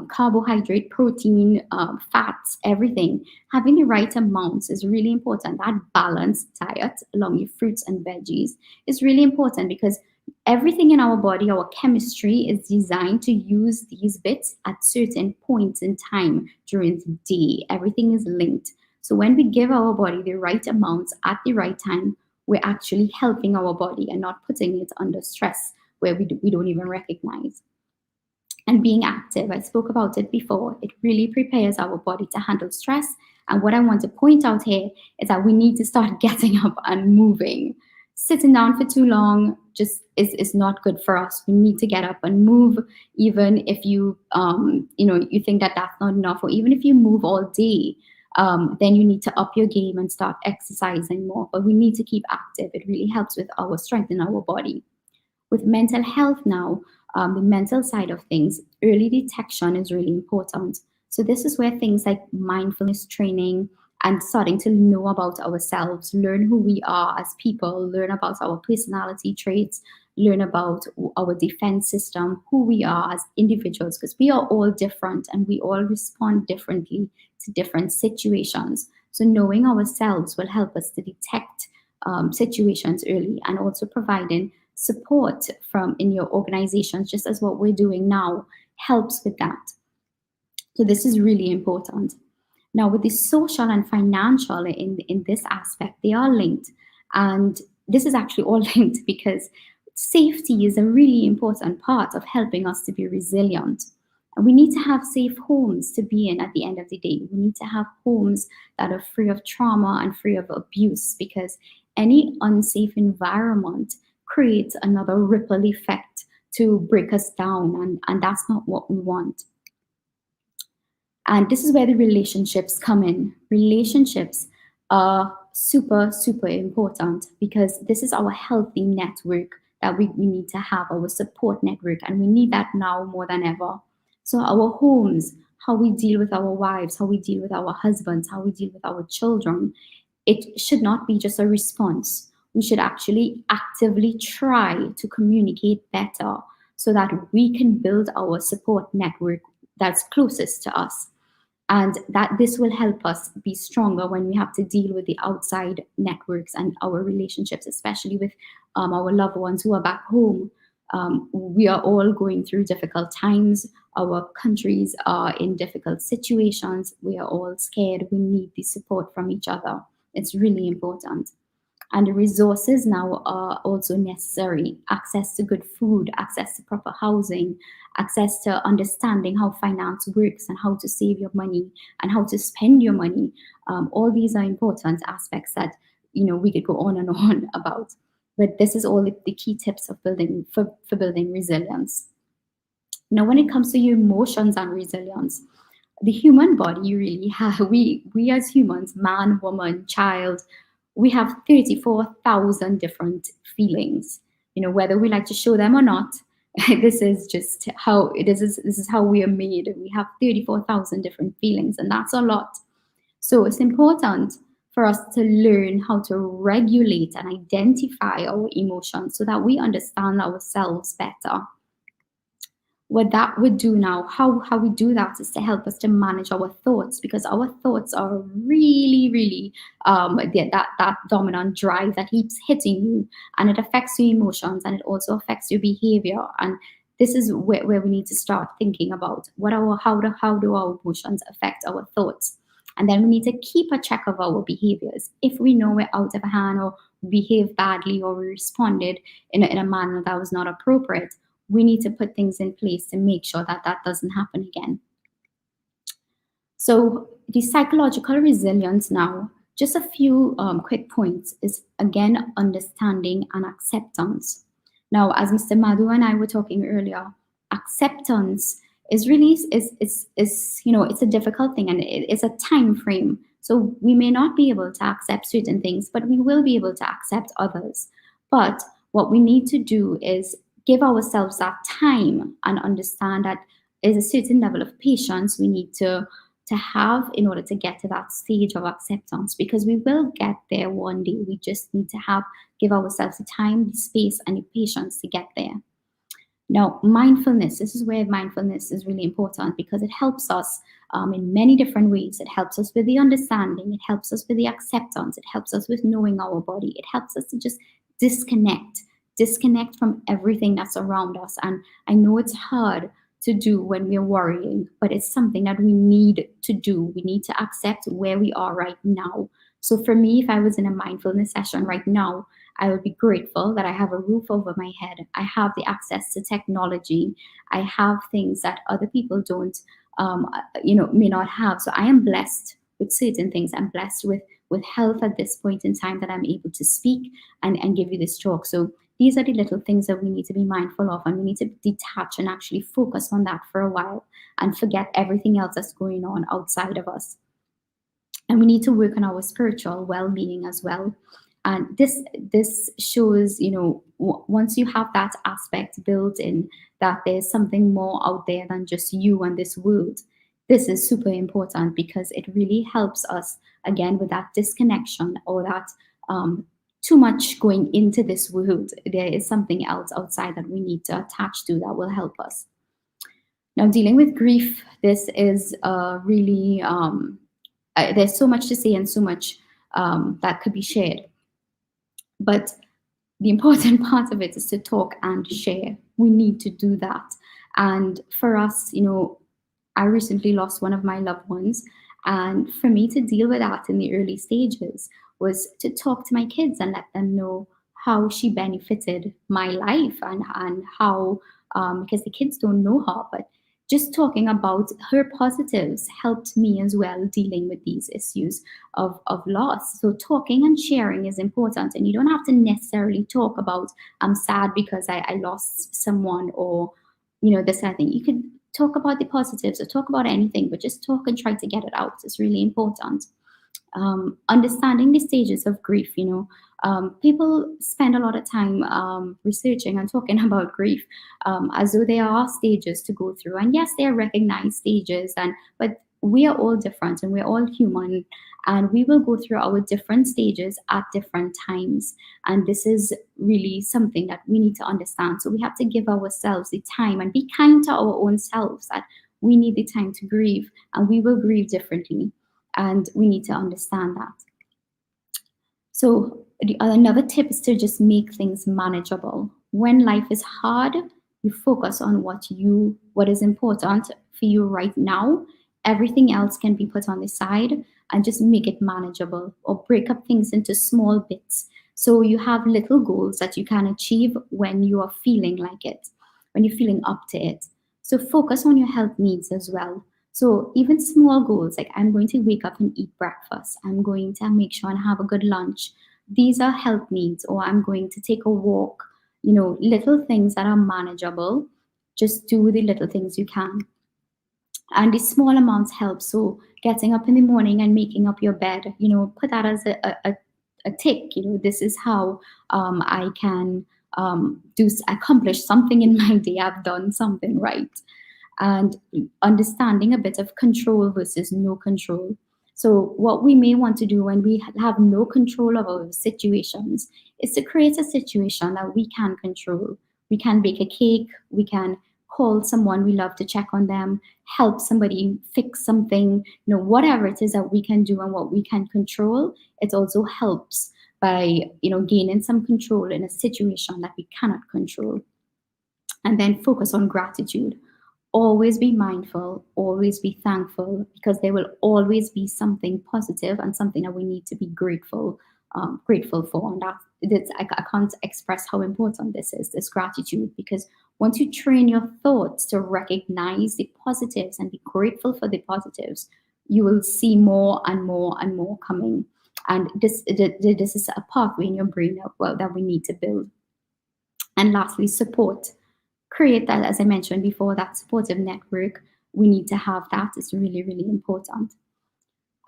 carbohydrate, protein, fats, everything, having the right amounts is really important. That balanced diet along with fruits and veggies is really important because everything in our body, our chemistry is designed to use these bits at certain points in time during the day. Everything is linked. So when we give our body the right amounts at the right time, we're actually helping our body and not putting it under stress where we don't even recognize. And being active, I spoke about it before, it really prepares our body to handle stress. And what I want to point out here is that we need to start getting up and moving. Sitting down for too long just is not good for us. We need to get up and move, even if you you think that that's not enough, or even if you move all day. Then you need to up your game and start exercising more. But we need to keep active. It really helps with our strength in our body. With mental health now, the mental side of things, early detection is really important. So this is where things like mindfulness training and starting to know about ourselves, learn who we are as people, learn about our personality traits, learn about our defense system, who we are as individuals, because we are all different and we all respond differently to different situations. So knowing ourselves will help us to detect situations early, and also providing support from in your organizations, just as what we're doing now, helps with that. So this is really important. Now, with the social and financial in this aspect, they are linked. And this is actually all linked because safety is a really important part of helping us to be resilient. And we need to have safe homes to be in at the end of the day. We need to have homes that are free of trauma and free of abuse, because any unsafe environment creates another ripple effect to break us down, and that's not what we want. And this is where the relationships come in. Relationships are super, super important because this is our healthy network that we need to have, our support network, and we need that now more than ever. So our homes, how we deal with our wives, how we deal with our husbands, how we deal with our children, it should not be just a response. We should actually actively try to communicate better so that we can build our support network that's closest to us. And that this will help us be stronger when we have to deal with the outside networks and our relationships, especially with our loved ones who are back home. We are all going through difficult times. Our countries are in difficult situations. We are all scared. We need the support from each other. It's really important. And the resources now are also necessary. Access to good food, access to proper housing, access to understanding how finance works and how to save your money and how to spend your money. All these are important aspects that we could go on and on about. But this is all the key tips of building for building resilience. Now, when it comes to your emotions and resilience, the human body really have, we as humans, man, woman, child, we have 34,000 different feelings. Whether we like to show them or not, this is just how it is. This is how we are made. We have 34,000 different feelings, and that's a lot. So it's important for us to learn how to regulate and identify our emotions so that we understand ourselves better. What that would do now, how we do that, is to help us to manage our thoughts, because our thoughts are really, really that dominant drive that keeps hitting you, and it affects your emotions, and it also affects your behavior. And this is where we need to start thinking about how do our emotions affect our thoughts. And then we need to keep a check of our behaviors. If we know we're out of hand, or behave badly, or we responded in a manner that was not appropriate, we need to put things in place to make sure that that doesn't happen again. So the psychological resilience now, just a few quick points, is again understanding and acceptance. Now, as Mr. Madhu and I were talking earlier, acceptance is really it's a difficult thing, and it's a time frame. So we may not be able to accept certain things, but we will be able to accept others. But what we need to do is give ourselves that time and understand that there's a certain level of patience we need to have in order to get to that stage of acceptance, because we will get there one day. We just need to give ourselves the time, the space, and the patience to get there. Now, mindfulness, this is where mindfulness is really important, because it helps us in many different ways. It helps us with the understanding, it helps us with the acceptance, it helps us with knowing our body, it helps us to just disconnect from everything that's around us. And I know it's hard to do when we're worrying, but it's something that we need to do. We need to accept where we are right now. So for me, if I was in a mindfulness session right now, I would be grateful that I have a roof over my head. I have the access to technology. I have things that other people don't, may not have. So I am blessed with certain things. I'm blessed with health at this point in time, that I'm able to speak and give you this talk. So these are the little things that we need to be mindful of, and we need to detach and actually focus on that for a while and forget everything else that's going on outside of us. And we need to work on our spiritual well-being as well. And this shows, once you have that aspect built in, that there's something more out there than just you and this world. This is super important, because it really helps us, again, with that disconnection, or that too much going into this world. There is something else outside that we need to attach to that will help us. Now, dealing with grief, this is really, there's so much to say and so much that could be shared. But the important part of it is to talk and share. We need to do that. And for us, I recently lost one of my loved ones. And for me to deal with that in the early stages was to talk to my kids and let them know how she benefited my life, and how, because the kids don't know her, but just talking about her positives helped me as well, dealing with these issues of loss. So talking and sharing is important, and you don't have to necessarily talk about, I'm sad because I lost someone, or this kind of thing. You could talk about the positives, or talk about anything, but just talk and try to get it out. It's really important. Understanding the stages of grief. People spend a lot of time researching and talking about grief as though there are stages to go through. And yes, they are recognized stages, but we are all different, and we're all human, and we will go through our different stages at different times. And this is really something that we need to understand. So we have to give ourselves the time and be kind to our own selves, that we need the time to grieve, and we will grieve differently. And we need to understand that. So another tip is to just make things manageable. When life is hard, you focus on what is important for you right now. Everything else can be put on the side, and just make it manageable, or break up things into small bits. So you have little goals that you can achieve when you are feeling like it, when you're feeling up to it. So focus on your health needs as well. So even small goals, like I'm going to wake up and eat breakfast, I'm going to make sure and have a good lunch. These are health needs. Or I'm going to take a walk, little things that are manageable. Just do the little things you can. And the small amounts help. So getting up in the morning and making up your bed, put that as a tick. This is how I can accomplish something in my day. I've done something right. And understanding a bit of control versus no control. So what we may want to do when we have no control of our situations is to create a situation that we can control. We can bake a cake, we can call someone we love to check on them, help somebody fix something, whatever it is that we can do and what we can control. It also helps by, gaining some control in a situation that we cannot control. And then focus on gratitude. Always be mindful, always be thankful, because there will always be something positive and something that we need to be grateful for. And I can't express how important this is, this gratitude, because once you train your thoughts to recognize the positives and be grateful for the positives, you will see more and more and more coming. And this is a pathway in your brain that we need to build. And lastly, support. Create that, as I mentioned before, that supportive network. We need to have that. It's really, really important.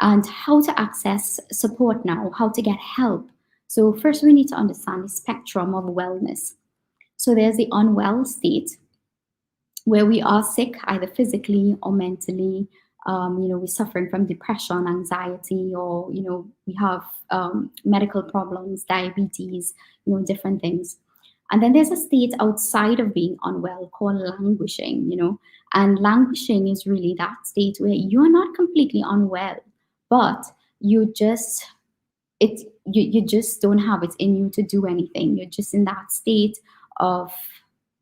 And how to access support now, how to get help. So first we need to understand the spectrum of wellness. So there's the unwell state, where we are sick either physically or mentally. We're suffering from depression, anxiety, or we have medical problems, diabetes, different things. And then there's a state outside of being unwell called languishing, and languishing is really that state where you're not completely unwell, but you just don't have it in you to do anything. You're just in that state of,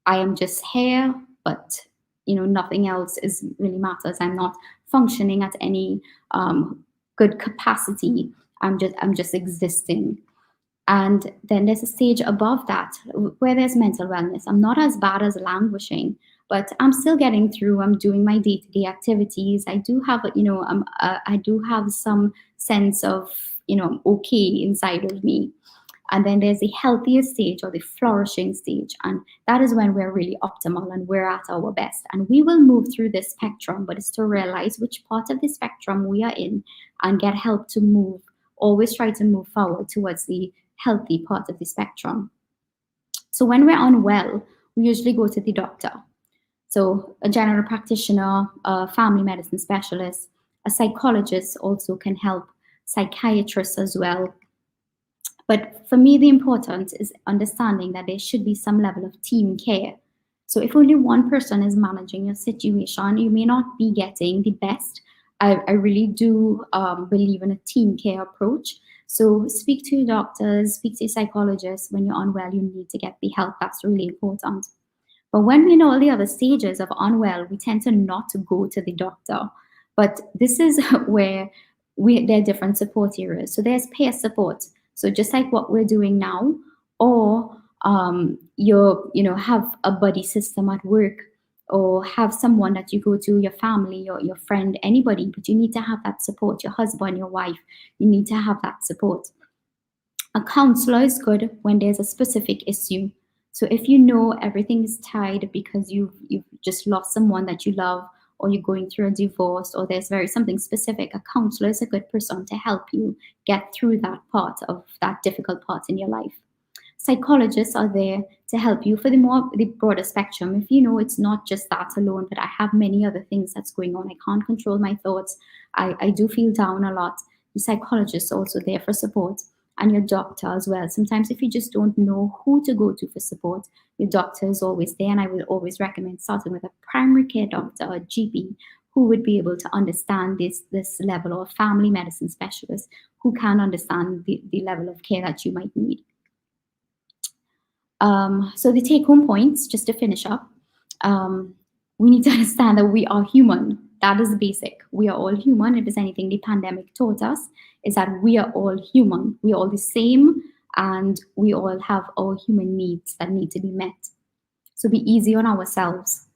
I am just here, but nothing else is really matters. I'm not functioning at any good capacity. I'm just existing. And then there's a stage above that where there's mental wellness. I'm not as bad as languishing, but I'm still getting through. I'm doing my day-to-day activities. I do have, I do have some sense of, I'm okay inside of me. And then there's the healthier stage or the flourishing stage. And that is when we're really optimal and we're at our best. And we will move through this spectrum, but it's to realize which part of the spectrum we are in and get help to move. Always try to move forward towards the healthy part of the spectrum. So when we're unwell, we usually go to the doctor. So a general practitioner, a family medicine specialist, a psychologist also can help, psychiatrists as well. But for me, the importance is understanding that there should be some level of team care. So if only one person is managing your situation, you may not be getting the best. I really do believe in a team care approach. So speak to your doctors, speak to your psychologists. When you're unwell, you need to get the help. That's really important. But when we know all the other stages of unwell, we tend to not to go to the doctor. But this is where there are different support areas. So there's peer support. So just like what we're doing now, or have a buddy system at work, or have someone that you go to, your family or your friend, anybody, but you need to have that support, your husband, your wife, you need to have that support. A counselor is good when there's a specific issue. So if you know everything is tied because you've just lost someone that you love, or you're going through a divorce, or there's something specific, a counselor is a good person to help you get through that part of that difficult part in your life. Psychologists are there to help you for the broader spectrum. If you know it's not just that alone, but I have many other things that's going on, I can't control my thoughts, I do feel down a lot, the psychologist is also there for support, and your doctor as well. Sometimes if you just don't know who to go to for support, your doctor is always there, and I will always recommend starting with a primary care doctor or GP who would be able to understand this level, or family medicine specialist who can understand the level of care that you might need. So the take-home points, just to finish up, we need to understand that we are human. That is basic. We are all human. If there's anything the pandemic taught us, is that we are all human. We are all the same, and we all have our human needs that need to be met. So be easy on ourselves.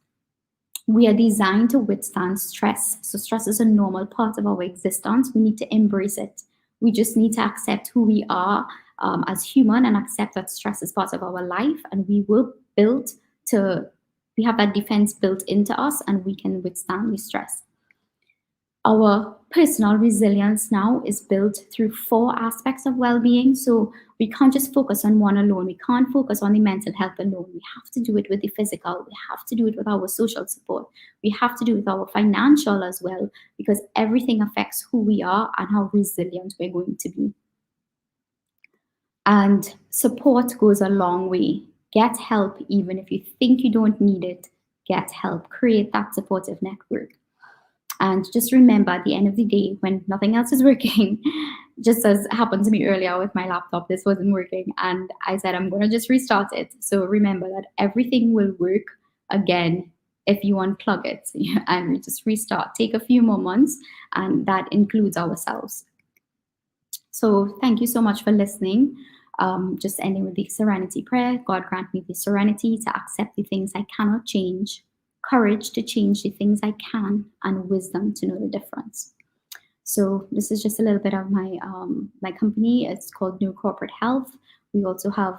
We are designed to withstand stress. So stress is a normal part of our existence. We need to embrace it. We just need to accept who we are as human, and accept that stress is part of our life, and we have that defense built into us, and we can withstand the stress. Our personal resilience now is built through 4 aspects of well-being. So we can't just focus on one alone. We can't focus on the mental health alone. We have to do it with the physical. We have to do it with our social support. We have to do it with our financial as well, because everything affects who we are and how resilient we're going to be. And support goes a long way. Get help, even if you think you don't need it. Get help. Create that supportive network. And just remember, at the end of the day, when nothing else is working, just as happened to me earlier with my laptop, this wasn't working. And I said, I'm going to just restart it. So remember that everything will work again if you unplug it and we just restart. Take a few more months, and that includes ourselves. So thank you so much for listening. Just ending with the serenity prayer. God grant me the serenity to accept the things I cannot change, courage to change the things I can, and wisdom to know the difference. So this is just a little bit of my company. It's called New Corporate Health. We also have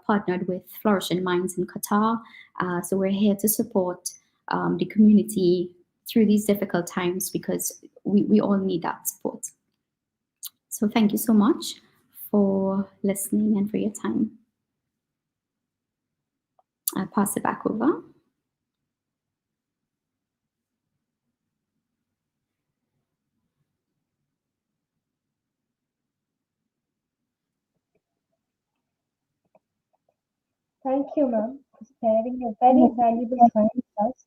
partnered with Flourishing Minds in Qatar. So we're here to support the community through these difficult times because we all need that support. So thank you so much for listening and for your time. I'll pass it back over. Thank you, ma'am, for sparing your very valuable time with us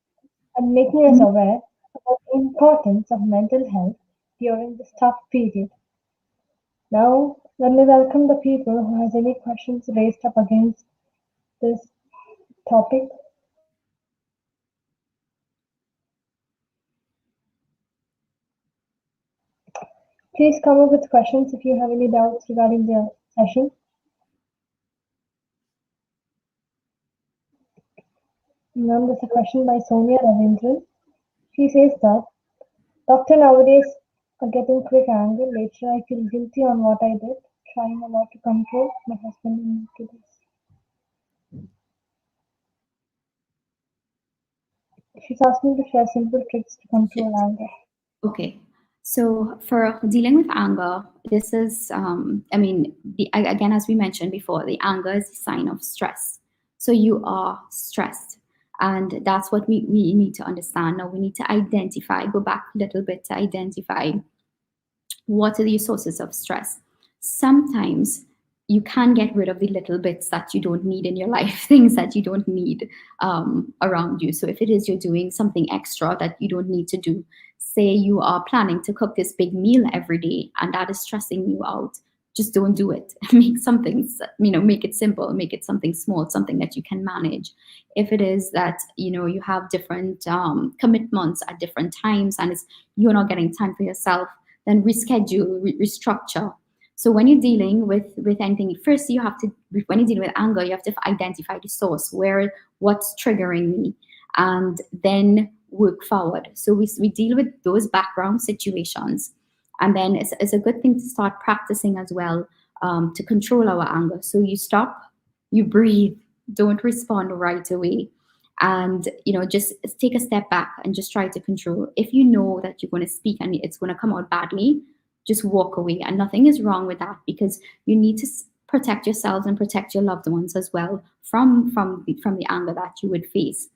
and making us aware about the importance of mental health during this tough period. Now, let me welcome the people who has any questions raised up against this topic. Please come up with questions if you have any doubts regarding the session. Ma'am, there's a question by Sonia Ravindran. She says that, Doctor, nowadays are getting quick anger. Later, I feel guilty on what I did, trying a lot to control my husband and to this. She's asking to share simple tricks to control anger. Okay. So for dealing with anger, this is, again, as we mentioned before, the anger is a sign of stress. So you are stressed. And that's what we need to understand. Now we need to identify, go back a little bit to identify what are the sources of stress. Sometimes you can get rid of the little bits that you don't need in your life, things that you don't need around you. So if it is you're doing something extra that you don't need to do, say you are planning to cook this big meal every day and that is stressing you out, just don't do it. Make something, make it simple, make it something small, something that you can manage. If it is that, you have different commitments at different times and you're not getting time for yourself, then reschedule, restructure. So when you're dealing with anything, first when you're dealing with anger, you have to identify the source, what's triggering me, and then work forward. So we deal with those background situations. And then it's a good thing to start practicing as well to control our anger. So you stop, you breathe, don't respond right away. And, just take a step back and just try to control. If you know that you're going to speak and it's going to come out badly, just walk away. And nothing is wrong with that because you need to protect yourselves and protect your loved ones as well from the anger that you would face.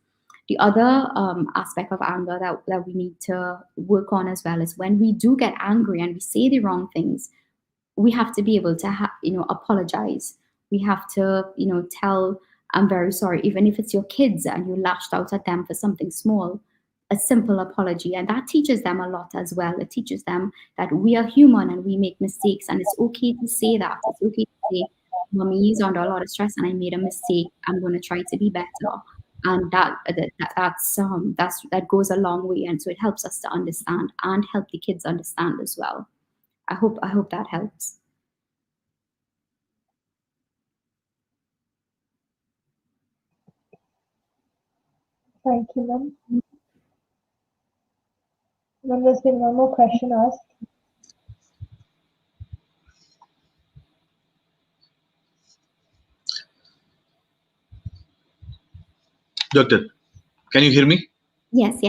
The other aspect of anger that we need to work on as well is when we do get angry and we say the wrong things, we have to be able to apologize. We have to tell, I'm very sorry, even if it's your kids and you lashed out at them for something small, a simple apology. And that teaches them a lot as well. It teaches them that we are human and we make mistakes, and it's okay to say that. It's okay to say, Mommy is under a lot of stress and I made a mistake. I'm going to try to be better. And that goes a long way. And so it helps us to understand and help the kids understand as well. I hope that helps. Thank you, ma'am. Ma'am, there's been one more question asked. Doctor, can you hear me? Yes.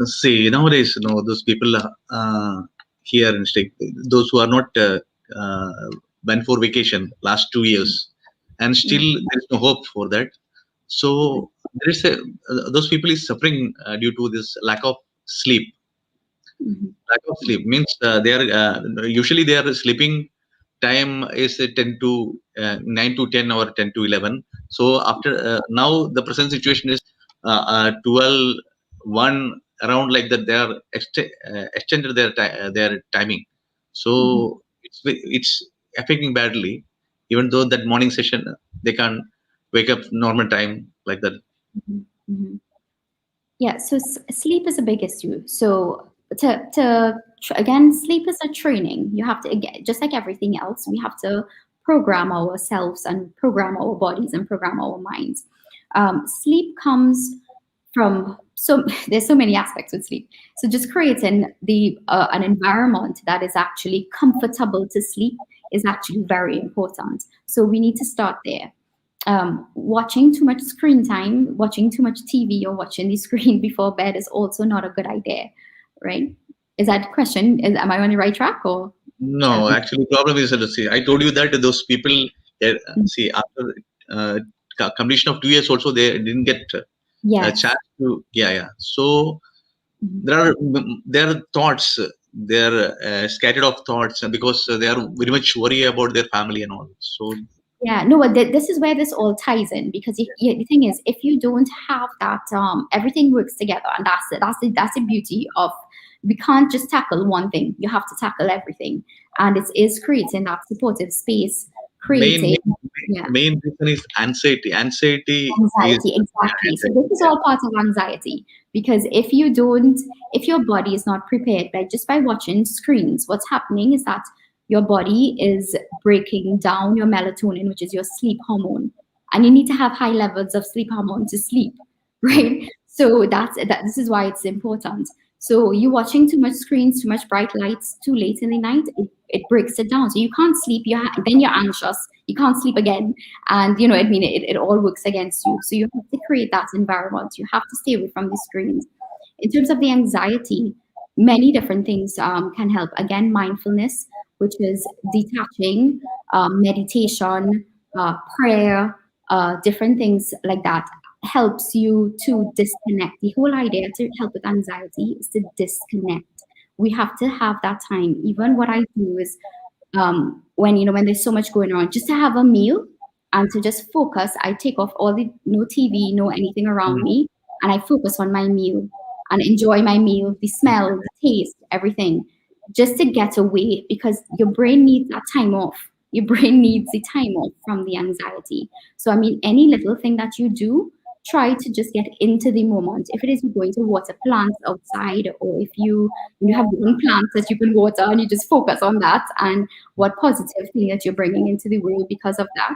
See, nowadays, those people here in state, those who are not went for vacation last 2 years, and still there is no hope for that. So there is those people is suffering due to this lack of sleep. Lack of sleep means they are usually they are sleeping time is 10 to 9 to 10 or 10 to 11. So after now the present situation is 12 1 around like that they are extended their timing. So it's affecting badly, even though that morning session they can't wake up normal time like that. Mhm. Yeah, so sleep is a big issue. So again, sleep is a training. You have to, again, just like everything else, we have to program ourselves and program our bodies and program our minds. Sleep comes from, so there's so many aspects with sleep. So just creating the an environment that is actually comfortable to sleep is actually very important. So we need to start there. Watching too much screen time, watching too much TV or watching the screen before bed is also not a good idea, right? Is that question? Am I on the right track or? No, actually, problem is see. I told you that those people see after completion of 2 years also they didn't get a Yes. chance to So Mhm. there are thoughts. They are scattered of thoughts because they are very much worried about their family and all. So Yeah, no, but this is where this all ties in because the thing is, if you don't have that, everything works together, and that's the beauty of, we can't just tackle one thing. You have to tackle everything, and it is creating that supportive space, main creating, main, yeah. main reason is anxiety. Anxiety is Anxiety, exactly. So this is yeah. all part of anxiety because if you don't, if your body is not prepared by just by watching screens, what's happening is that your body is breaking down your melatonin, which is your sleep hormone, and you need to have high levels of sleep hormone to sleep, right? So that. This is why it's important. So you watching too much screens, too much bright lights, too late in the night, it breaks it down. So you can't sleep. Then you're anxious. You can't sleep again, and I mean, it all works against you. So you have to create that environment. You have to stay away from the screens. In terms of the anxiety, many different things can help. Again, mindfulness, which is detaching, meditation, prayer, different things like that helps you to disconnect. The whole idea to help with anxiety is to disconnect. We have to have that time. Even what I do is, when there's so much going on, just to have a meal and to just focus. I take off all the, no TV, no anything around me, and I focus on my meal and enjoy my meal, the smell, the taste, everything, just to get away because your brain needs that time off. Your brain needs the time off from the anxiety. So I mean, any little thing that you do, try to just get into the moment. If it is you're going to water plants outside, or if you have your own plants that you can water and you just focus on that and what positive thing that you're bringing into the world because of that.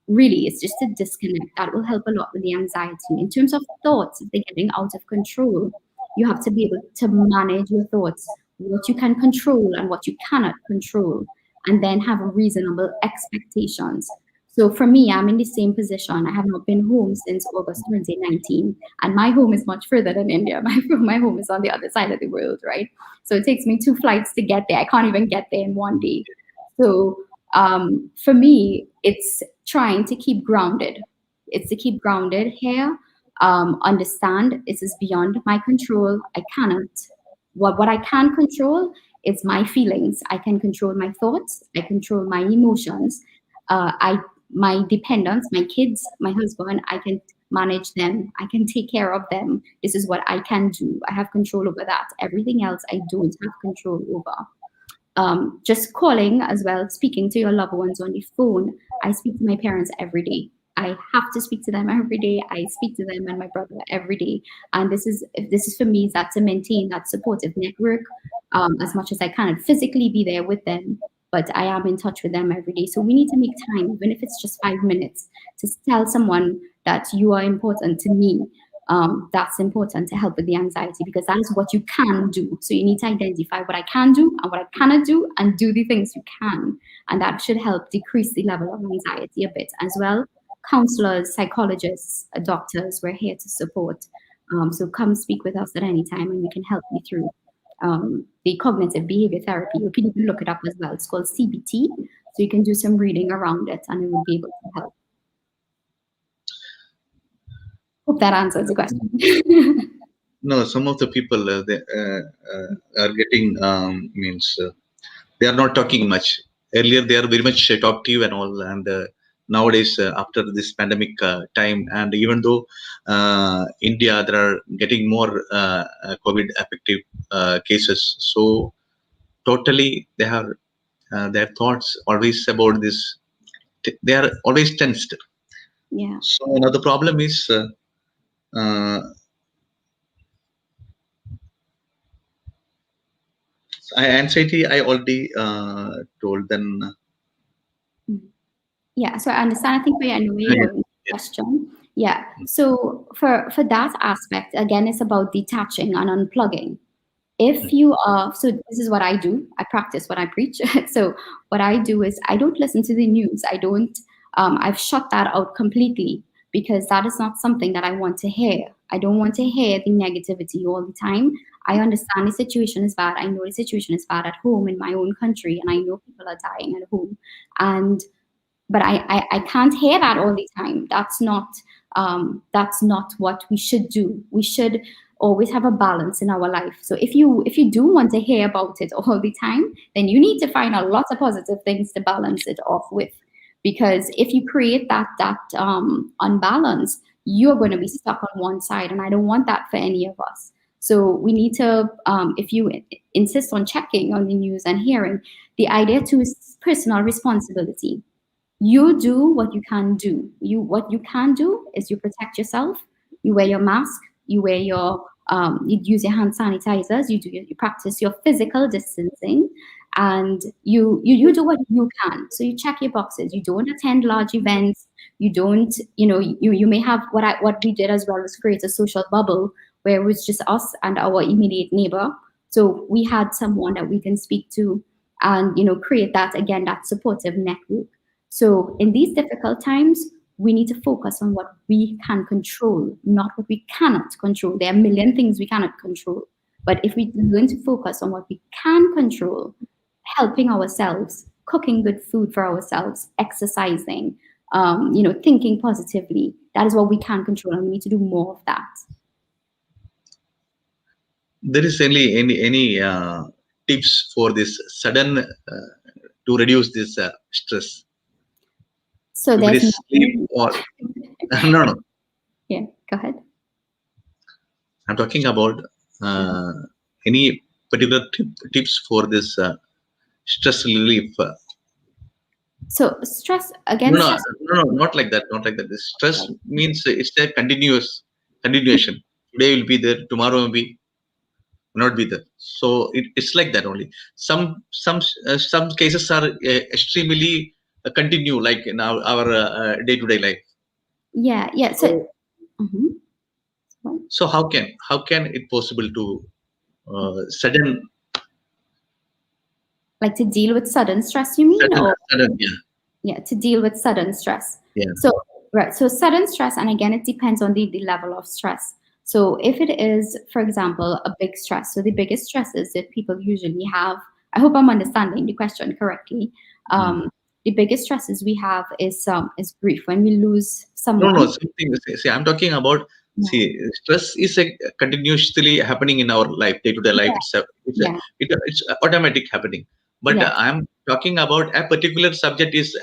Really, it's just a disconnect that will help a lot with the anxiety. In terms of thoughts, if they're getting out of control, you have to be able to manage your thoughts, what you can control and what you cannot control, and then have reasonable expectations. So for me, I'm in the same position. I have not been home since August 2019, and my home is much further than India. My home is on the other side of the world, right? So it takes me 2 flights to get there. I can't even get there in one day. So for me, it's trying to keep grounded. It's to keep grounded here. Understand this is beyond my control. I cannot. What I can control is my feelings. I can control my thoughts. I control my emotions. I my dependents, my kids, my husband. I can manage them. I can take care of them. This is what I can do. I have control over that. Everything else, I don't have control over. Just calling as well, speaking to your loved ones on the phone. I speak to my parents every day. I have to speak to them every day. I speak to them and my brother every day. And this is for me, is that to maintain that supportive network as much as I can and physically be there with them. But I am in touch with them every day. So we need to make time, even if it's just 5 minutes, to tell someone that you are important to me. That's important to help with the anxiety because that is what you can do. So you need to identify what I can do and what I cannot do and do the things you can. And that should help decrease the level of anxiety a bit as well. Counselors, psychologists, doctors, we're here to support. So come speak with us at any time and we can help you through the cognitive behavior therapy. You can even look it up as well. It's called CBT. So you can do some reading around it and it will be able to help. Hope that answers the question. no, some of the people are getting means they are not talking much. Earlier, they are very much talkative and all, and nowadays, after this pandemic time, and even though India, there are getting more COVID affective cases, so totally they have their thoughts always about this. They are always tensed. Yeah. So now the problem is Uh, Anxiety, I already told. Then Yeah, so I understand. I think I know where you're yeah, going with the yeah. question. Yeah. So for that aspect, again, it's about detaching and unplugging. If you are, so this is what I do. I practice what I preach. So what I do is I don't listen to the news. I don't. I've shut that out completely because that is not something that I want to hear. I don't want to hear the negativity all the time. I understand the situation is bad. I know the situation is bad at home in my own country, and I know people are dying at home. And but I can't hear that all the time. That's not what we should do. We should always have a balance in our life. So if you do want to hear about it all the time, then you need to find a lot of positive things to balance it off with. Because if you create that unbalance, you're going to be stuck on one side, and I don't want that for any of us. So we need to, if you insist on checking on the news and hearing, the idea too is personal responsibility. You do what you can do. What you can do is you protect yourself. You wear your mask. You use your hand sanitizers. You practice your physical distancing, and you do what you can. So you check your boxes. You don't attend large events. You don't, you may have what we did as well was create a social bubble where it was just us and our immediate neighbor. So we had someone that we can speak to, and create that supportive network. So in these difficult times, we need to focus on what we can control, not what we cannot control. There are a million things we cannot control. But if we learn to focus on what we can control, helping ourselves, cooking good food for ourselves, exercising, thinking positively, that is what we can control, and we need to do more of that. There is any tips for this sudden to reduce this stress? So If it there's is sleep nothing. or no, Yeah, go ahead. I'm talking about uh, any particular tips for this stress relief. So stress No, again, no, stress. no, no, not like that. Not like that. This stress means it's a continuation. Today will be there, tomorrow will not be there. So it's like that only. Some cases are extremely continue, like in our day-to-day life. Yeah. So. So, Mhm. so how can it possible to sudden Like to deal with sudden stress, you mean? sudden Or sudden yeah yeah, to deal with sudden stress. yeah. So right, so sudden stress, and again, it depends on the level of stress. So if it is, for example, a big stress, so the biggest stresses that people usually have, I hope I'm understanding the question correctly. Mm. The biggest stresses we have is grief when we lose No, someone. something. See, I'm talking about. Yeah, See, stress is a continuously happening in our life, day-to-day life. yeah, yeah, It's automatic happening. But yeah. I'm talking about a particular subject is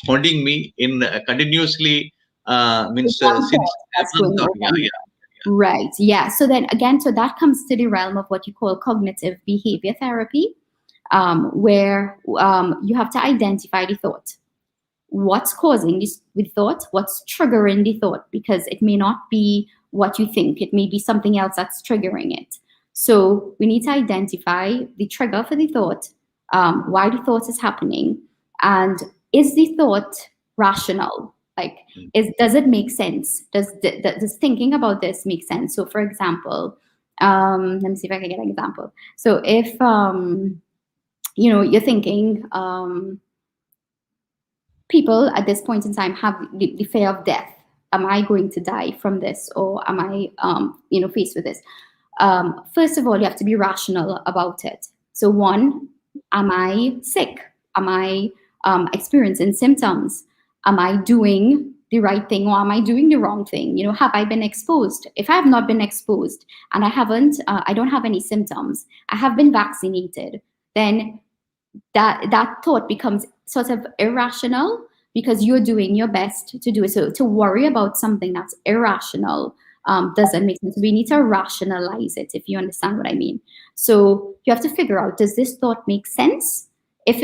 haunting me in continuously. Means One since thought that's I'm going talking. over. Right. Yeah. So then again, so that comes to the realm of what you call cognitive behavior therapy, where you have to identify the thought. What's causing this the thought? What's triggering the thought? Because it may not be what you think. It may be something else that's triggering it. So we need to identify the trigger for the thought, why the thought is happening, and is the thought rational? Like, does it make sense? Does thinking about this make sense? So, for example, let me see if I can get an example. So, if you're thinking. People at this point in time have the fear of death. Am I going to die from this, or am I, faced with this? First of all, you have to be rational about it. So, one, am I sick? Am I experiencing symptoms? Am I doing the right thing, or am I doing the wrong thing? Have I been exposed? If I have not been exposed and I don't have any symptoms, I have been vaccinated, then that thought becomes sort of irrational because you're doing your best to do it. So to worry about something that's irrational doesn't make sense. We need to rationalize it, if you understand what I mean. So you have to figure out, does this thought make sense? if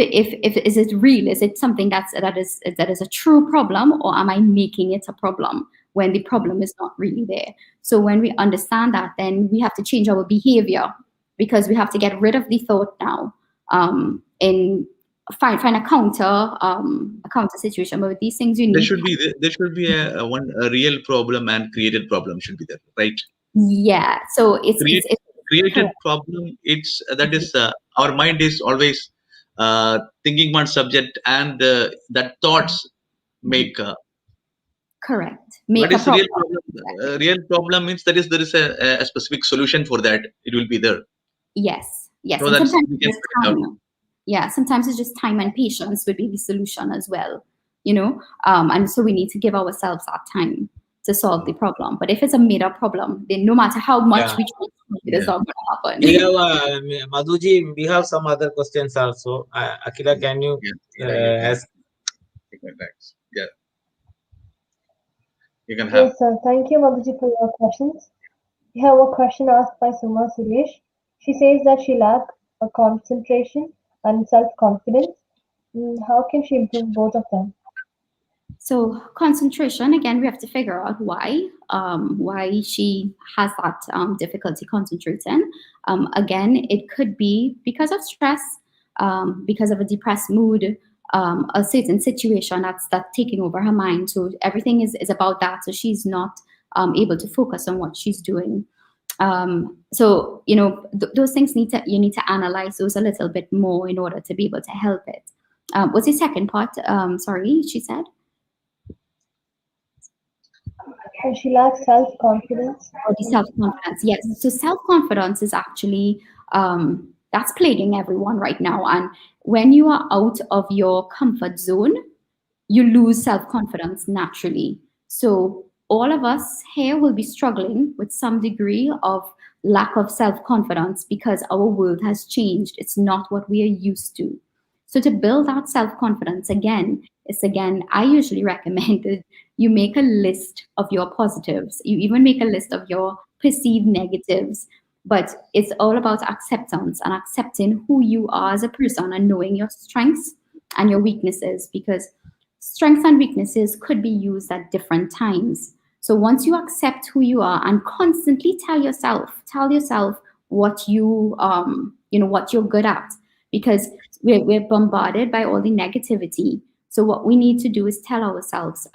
is it real? Is it something that is a true problem, or am I making it a problem when the problem is not really there? So when we understand that, then we have to change our behavior, because we have to get rid of the thought now, and find a counter situation. But with these things, you There need, should be a real problem and created problem should be there, right? yeah. So it's Created correct. problem. It's that is our mind is always thinking one subject, and that thoughts make. Correct. Make What a is real problem. problem? Exactly. Real problem means there is a specific solution for that. It will be there, Yes. Yes. so And that sometimes we it's can just figure it out. time. Yeah. Sometimes it's just time and patience would be the solution as well. And so we need to give ourselves that time to solve the problem. But if it's a made up problem, then no matter how much Yeah. we try to solve it, it's Yeah. not going to happen. We have Madhuji. We have some other questions also. Akila, can you ask? Yeah, you can have. Yes, sir. Thank you, Madhuji, for your questions. We have a question asked by Suma Suresh. She says that she lacks a concentration and self-confidence. How can she improve both of them? So concentration, again, we have to figure out why she has that difficulty concentrating. Again, it could be because of stress, because of a depressed mood, a certain situation that's taking over her mind. So everything is about that. So she's not able to focus on what she's doing. So those things you need to analyze those a little bit more in order to be able to help it. What's the second part? Sorry, she said. And she lacks self-confidence. Or the self-confidence, yes. So self-confidence is actually that's plaguing everyone right now. And when you are out of your comfort zone, you lose self-confidence naturally. So all of us here will be struggling with some degree of lack of self-confidence because our world has changed. It's not what we are used to. So to build that self-confidence again, I usually recommend that you make a list of your positives. You even make a list of your perceived negatives. But it's all about acceptance and accepting who you are as a person and knowing your strengths and your weaknesses, because strengths and weaknesses could be used at different times. So once you accept who you are and constantly tell yourself what what you're good at, because we're bombarded by all the negativity. So what we need to do is tell ourselves,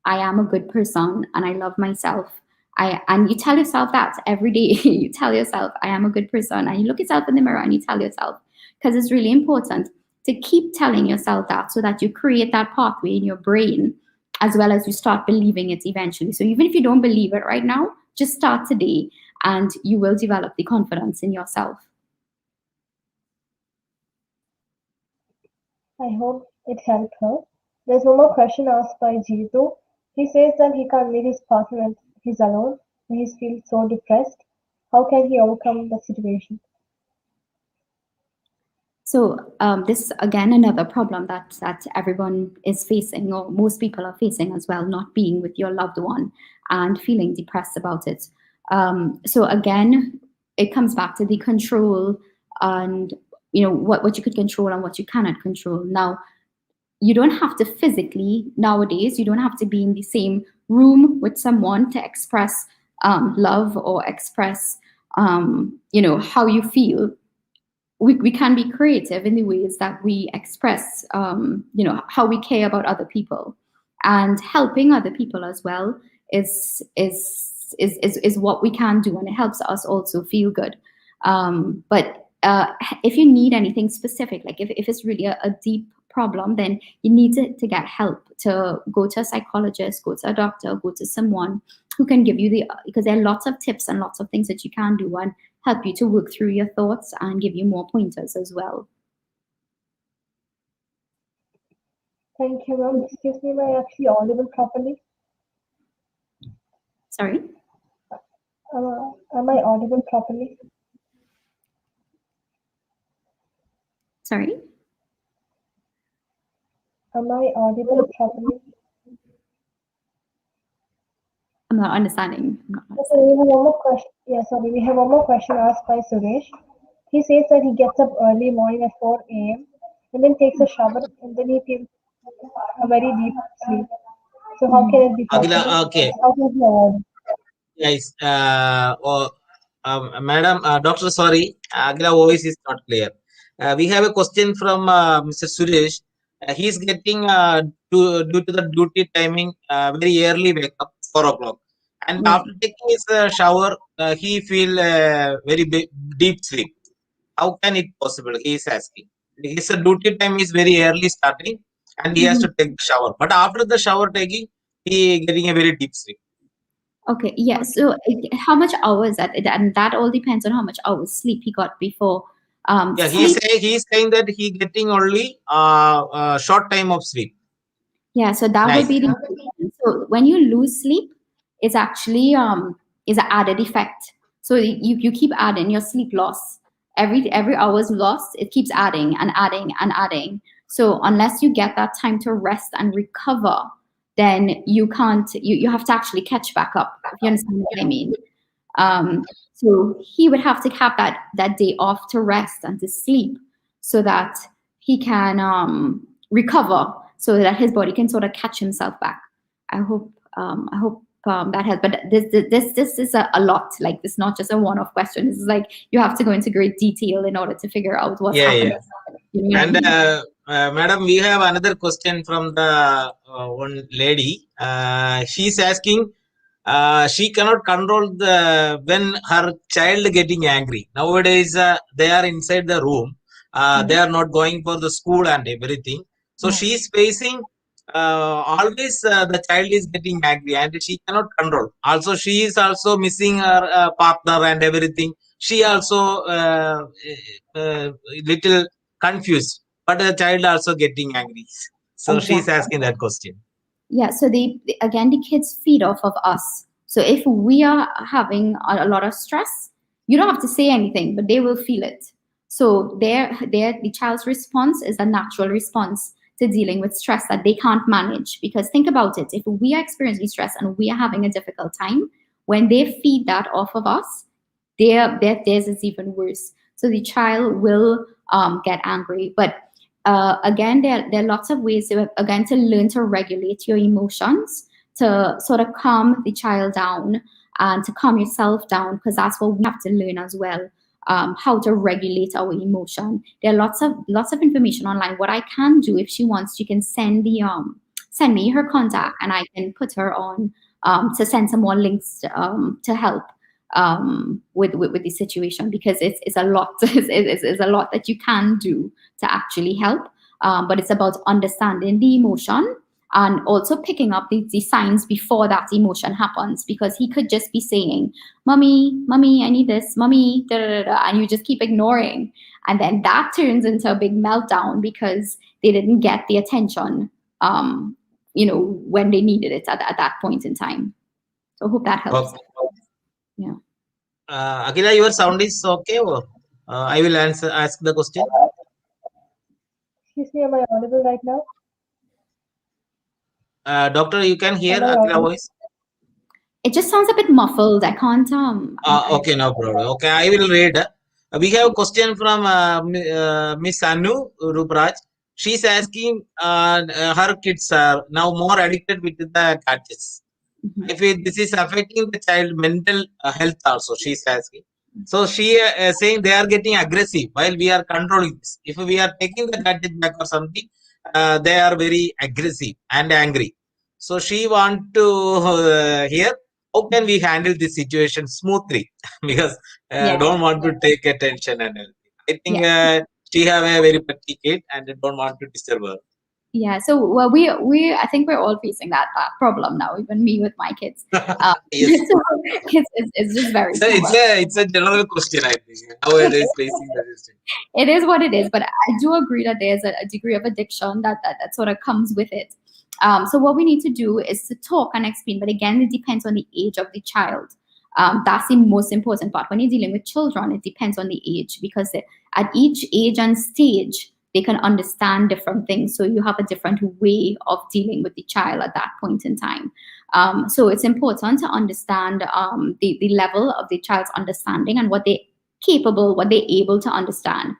I am a good person and I love myself. And you tell yourself that every day. You tell yourself, I am a good person. And you look yourself in the mirror and you tell yourself, because it's really important to keep telling yourself that, so that you create that pathway in your brain, as well as you start believing it eventually. So even if you don't believe it right now, just start today and you will develop the confidence in yourself. I hope it helped her. There's one more question asked by Jitu. He says that he can't meet his partner and he's alone. He feels so depressed. How can he overcome the situation? So this is again another problem that everyone is facing, or most people are facing as well, not being with your loved one and feeling depressed about it. So again, it comes back to the control and what you could control and what you cannot control. Now, you don't have to physically, nowadays, you don't have to be in the same room with someone to express love or express how you feel. We can be creative in the ways that we express how we care about other people, and helping other people as well is what we can do, and it helps us also feel good. But if you need anything specific, like if it's really a deep problem, then you need to get help, to go to a psychologist, go to a doctor, go to someone who can give you because there are lots of tips and lots of things that you can do and help you to work through your thoughts and give you more pointers as well. Thank you, ma'am. Excuse me, am I actually audible properly? Sorry? Am I audible properly? Sorry? Am I audible properly? I'm not understanding. Okay, we have one more question. Yeah, sorry. We have one more question asked by Suresh. He says that he gets up early morning at 4 a.m. and then takes a shower, and then he feels a very deep sleep. So how Mhm. can it be Agila, possible? okay. How can it be avoided? Yes. Madam, Doctor, sorry, Agila voice is not clear. We have a question from Mr. Suresh. He's getting due to the duty timing very early wake up 4 o'clock, and Right. after taking his shower, he feel very deep sleep. How can it possible? He is asking. His duty time is very early starting, and he has Mhm. to take the shower. But after the shower taking, he getting a very deep sleep. Okay, yeah. So how much hours and that all depends on how much hours sleep he got before. Yeah, Sleep. he's saying that he getting only short time of sleep. Yeah, so that would Nice. be the so when you lose sleep, it's actually is an added effect. So you keep adding your sleep loss. Every hour's lost, it keeps adding and adding and adding. So unless you get that time to rest and recover, then you can't you have to actually catch back up, if you understand what I mean. So he would have to have that day off to rest and to sleep so that he can recover so that his body can sort of catch himself back. I hope that helps. But this is a lot. Like, it's not just a one-off question. This is like you have to go into great detail in order to figure out what's Yeah, happening. yeah. You know what I And mean? madam, we have another question from the one lady. She's asking. She cannot control the when her child getting angry. Nowadays, they are inside the room. They are not going for the school and everything. So Yeah. she is facing always the child is getting angry and she cannot control. Also, she is also missing her partner and everything. She also little confused, but the child also getting angry. So she's Exactly. asking that question. Yeah, so again, the kids feed off of us. So if we are having a lot of stress, you don't have to say anything, but they will feel it. So the child's response is a natural response to dealing with stress that they can't manage. Because think about it, if we are experiencing stress and we are having a difficult time, when they feed that off of us, theirs is even worse. So the child will get angry. But again, there are lots of ways to learn to regulate your emotions, to sort of calm the child down and to calm yourself down, because that's what we have to learn as well. How to regulate our emotion. There are lots of information online. What I can do, if she wants, she can send me her contact, and I can put her on to send some more links to help with the situation, because it's a lot. It's a lot that you can do to actually help. But it's about understanding the emotion and also picking up the signs before that emotion happens, because he could just be saying, mommy, I need this, mommy, da, da, da, da, and you just keep ignoring. And then that turns into a big meltdown because they didn't get the attention, when they needed it at that point in time. So I hope that helps. Okay. Yeah. Akila, your sound is okay, or I will ask the question. Excuse me, am I audible right now? Doctor, you can hear Am I Akila audible? voice. It just sounds a bit muffled. I can't Okay, no problem. Okay, I will read. We have a question from Miss Anu Rupraj. She's asking her kids are now more addicted with the gadgets. Mhm. If this is affecting the child mental health also, she's asking. So she saying they are getting aggressive while we are controlling this. If we are taking the gadget back or something, they are very aggressive and angry. So she want to hear how can we handle this situation smoothly because Yeah, don't want to take attention and everything. I think yeah, she have a very petty kid and don't want to disturb her. yeah. So, well, we I think we're all facing that problem now. Even me with my kids. So Yes. it's just very So common. it's a general question, I think. Nowadays facing the system. It is what it is, but I do agree that there's a degree of addiction that sort of comes with it. So what we need to do is to talk and explain, but again, it depends on the age of the child. That's the most important part. When you're dealing with children, it depends on the age, because at each age and stage, they can understand different things. So you have a different way of dealing with the child at that point in time. So it's important to understand the level of the child's understanding and what they're capable, what they're able to understand.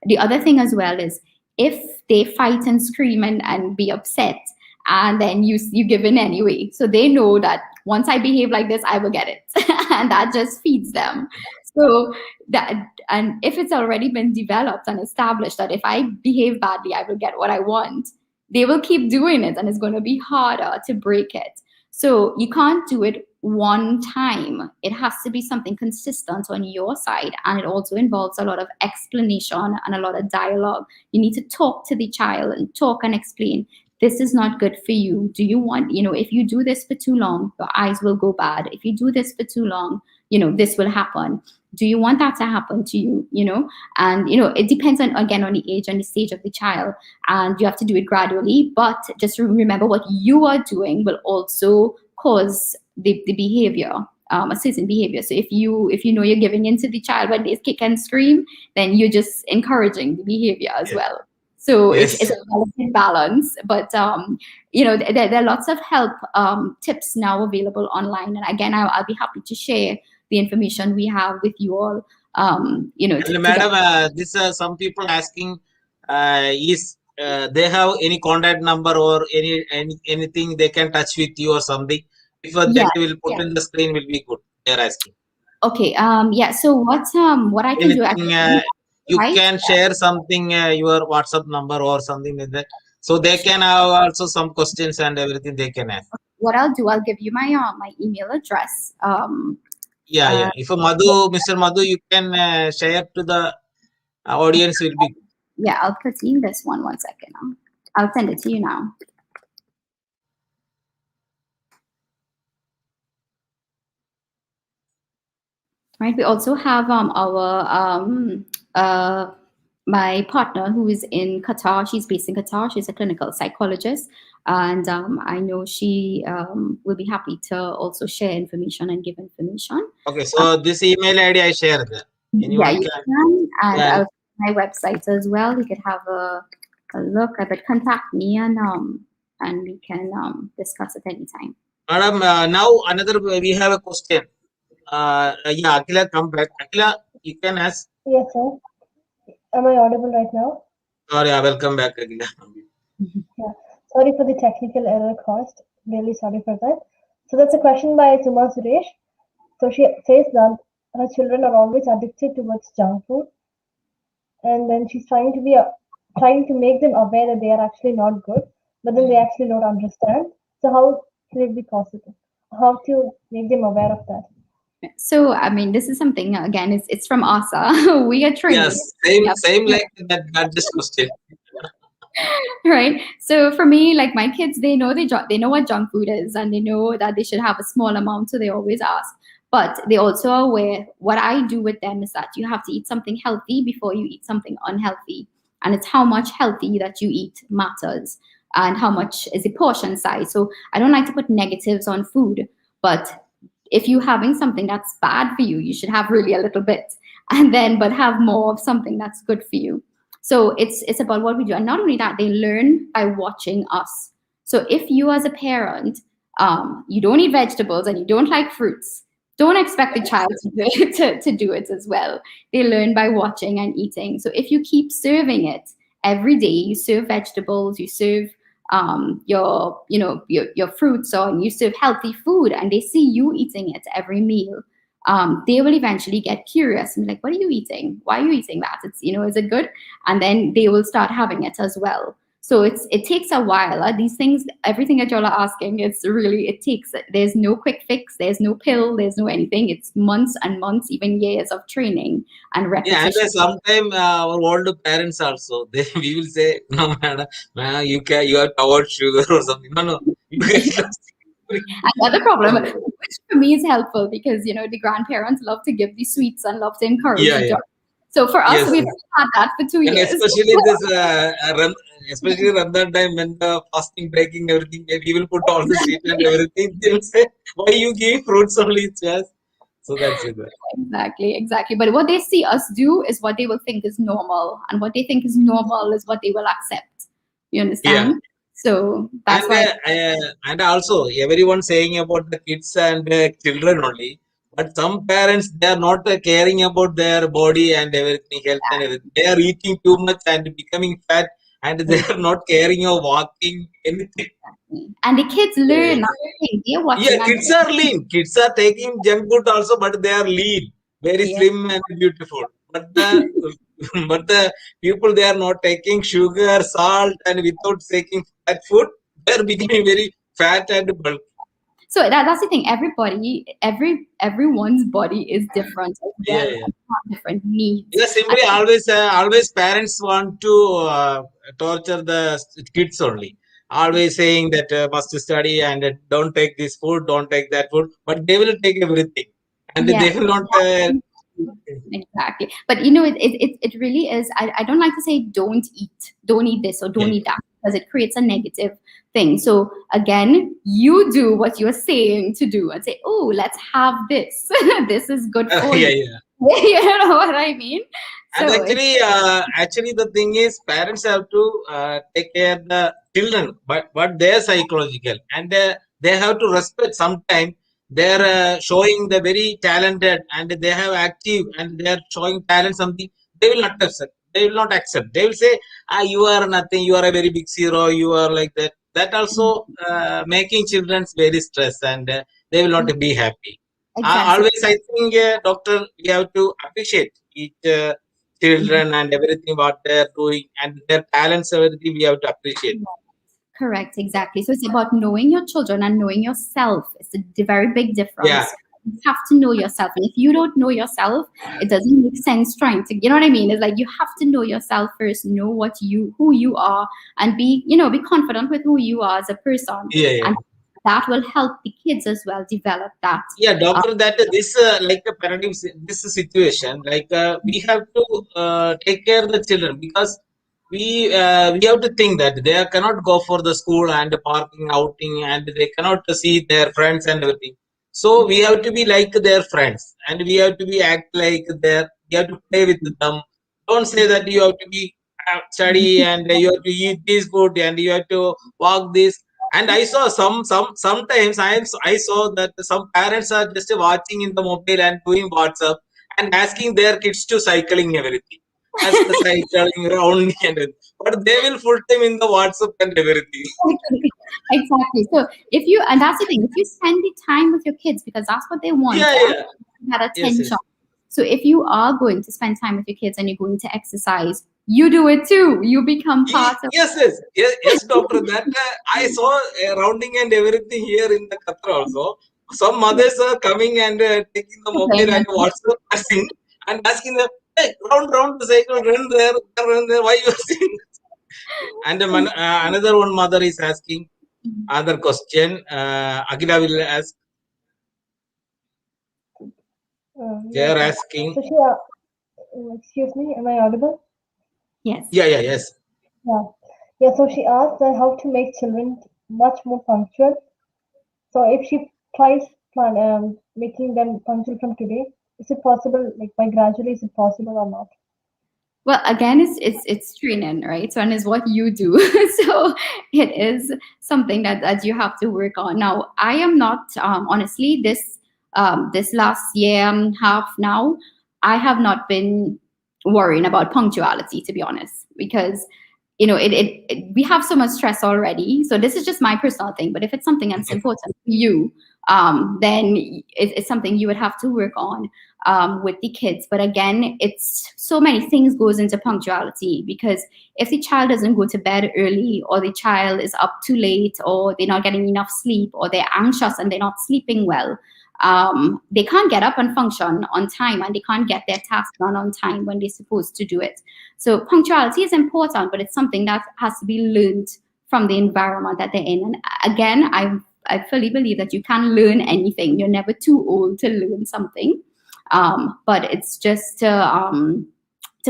The other thing as well is if they fight and scream and be upset, and then you give in anyway. So they know that once I behave like this, I will get it. And that just feeds them. So that, and if it's already been developed and established that if I behave badly, I will get what I want, they will keep doing it, and it's going to be harder to break it. So you can't do it one time. It has to be something consistent on your side, and it also involves a lot of explanation and a lot of dialogue. You need to talk to the child and talk and explain, this is not good for you. Do you want, if you do this for too long, your eyes will go bad. If you do this for too long, this will happen. Do you want that to happen to you? And it depends on, again, on the age and the stage of the child, and you have to do it gradually. But just remember, what you are doing will also cause the behavior, a certain behavior. So if you know you're giving in to the child when they kick and scream, then you're just encouraging the behavior as well. So Yes. it's a delicate balance, but there are lots of help tips now available online, and again, I'll be happy to share the information we have with you all. And madam, this some people asking, is they have any contact number or anything they can touch with you or something? If that will put in the screen, will be good. They are asking. Okay. Yeah. So what I can do, Anything, you right? can share something, your WhatsApp number or something like that, so they can have also some questions and everything they can ask. What I'll do, I'll give you my email address. Yeah. If Mr. Madhu, you can share to the audience, will be good. Yeah, I'll put in this one. 1 second. I'll send it to you now. Right. We also have my partner who is in Qatar. She's based in Qatar. She's a clinical psychologist, and I know she will be happy to also share information and give information. Okay, so this email ID I share there. Yeah, you can, and I'll put my website as well. You could have a look at it. Contact me, and we can discuss it anytime. Madam, now another, we have a question. Yeah, Akila, come back. Akila, you can ask. Yes, sir. Am I audible right now? Sorry, welcome back, Akila. Yeah. Sorry for the technical error caused. Really sorry for that. So that's a question by Suma Suresh. So she says that her children are always addicted towards junk food, and then she's trying to make them aware that they are actually not good, but then they actually don't understand. So how can it be possible? How to make them aware of that? So, I mean, this is something, again, it's from ASA. We are trained. Yes, same like that just question. Right. So for me, like my kids, they know what junk food is, and they know that they should have a small amount. So they always ask, but they also are aware. What I do with them is that you have to eat something healthy before you eat something unhealthy. And it's how much healthy that you eat matters, and how much is the portion size. So I don't like to put negatives on food, but if you're having something that's bad for you, you should have really a little bit, and then but have more of something that's good for you. So it's about what we do, and not only that, they learn by watching us. So if you as a parent, you don't eat vegetables and you don't like fruits, don't expect the child to do it as well. They learn by watching and eating. So if you keep serving it every day, you serve vegetables, you serve your fruits, or you serve healthy food, and they see you eating it every meal, they will eventually get curious and be like, what are you eating? Why are you eating that? It's, is it good? And then they will start having it as well. So it takes a while. These things, everything that y'all are asking, there's no quick fix, there's no pill, there's no anything. It's months and months, even years of training and repetition. Yeah, and sometimes our older parents also, we will say, no, madam, you are toward sugar or something. No, Another problem, which for me is helpful, because the grandparents love to give the sweets and love to encourage each other. So for us, we've had that for 2 years. Especially especially around that time when the fasting, breaking, everything, we will put all the sweet and everything. They will say, why you give fruits only? So that's it. Exactly. But what they see us do is what they will think is normal, and what they think is normal is what they will accept. You understand? Yeah. So that's why. And also, everyone saying about the kids and children only. But some parents, they are not caring about their body and everything, health and everything. They are eating too much and becoming fat and they are not caring or walking anything. And the kids learn. They're watching. Yeah, kids are lean. Kids are taking junk food also, but they are lean, very Yeah. slim and beautiful. But the but the people, they are not taking sugar, salt, and without taking that food, they are becoming very fat and bulky. So that's the thing. Everyone's body is different as Yeah, well, yeah. and have different needs. Yeah, simply always parents want to torture the kids only. Always saying that must study and don't take this food, don't take that food, but they will take everything, and Yeah. they will not. Exactly. But you know, it really is. I don't like to say don't eat this or don't eat that, because it creates a negative thing. So again, you do what you're saying to do and say, oh, let's have this. This is good for Yeah, you. yeah. You know what I mean? And So actually, the thing is, parents have to take care of the children, but they're psychological, and they have to respect. Sometimes they're showing the very talented, and they have active, and they're showing talent something. They will not accept. They will not accept. They will say, "Ah, you are nothing. You are a very big zero. You are like that." That also making children very stressed, and they will not be happy. exactly. Always, I think, doctor, we have to appreciate each. Children and everything what they are doing and their talents, everything we have to appreciate. Correct, exactly. So it's about knowing your children and knowing yourself. It's a very big difference. Yeah. You have to know yourself. And if you don't know yourself, it doesn't make sense trying to, you know what I mean? It's like you have to know yourself first, know who you are, and be confident with who you are as a person. Yeah. And that will help the kids as well develop that. Yeah, doctor, that this like a paradigm, this situation, like we have to take care of the children, because we have to think that they cannot go for the school and parking outing, and they cannot see their friends and everything. So we have to be like their friends, and we have to be act like we have to play with them. Don't say that you have to be study and you have to eat this food and you have to walk this. And I saw sometimes I saw that some parents are just watching in the mobile and doing WhatsApp and asking their kids to cycling everything, as the cycling around and everything. But they will full time in the WhatsApp and everything. Exactly. So and that's the thing, if you spend the time with your kids, because that's what they want, Yeah. that attention. Yes. So if you are going to spend time with your kids and you're going to exercise, you do it too. You become part of. Yes, doctor. That I saw rounding and everything here in the Qatar also. Some mothers are coming and taking the mobile and WhatsApp passing and asking them, "Hey, round the cycle, run there, why you are seeing?" And another one mother is asking other question. Agila will ask. They are asking. So excuse me, am I audible? Yes. Yeah, yes. Yeah. Yeah, so she asked how to make children much more punctual. So if she tries making them punctual from today, is it possible, like by gradually, is it possible or not? Well, again, it's training, right? So, and it's what you do. So it is something that you have to work on. Now, I am not honestly this last year and half now, I have not been worrying about punctuality, to be honest, because we have so much stress already. So this is just my personal thing. But if it's something that's important to you, then it's something you would have to work on with the kids. But again, it's so many things goes into punctuality, because if the child doesn't go to bed early, or the child is up too late, or they're not getting enough sleep, or they're anxious and they're not sleeping well, they can't get up and function on time, and they can't get their task done on time when they're supposed to do it. So punctuality is important, but it's something that has to be learned from the environment that they're in. And again, I fully believe that you can learn anything. You're never too old to learn something. But it's just to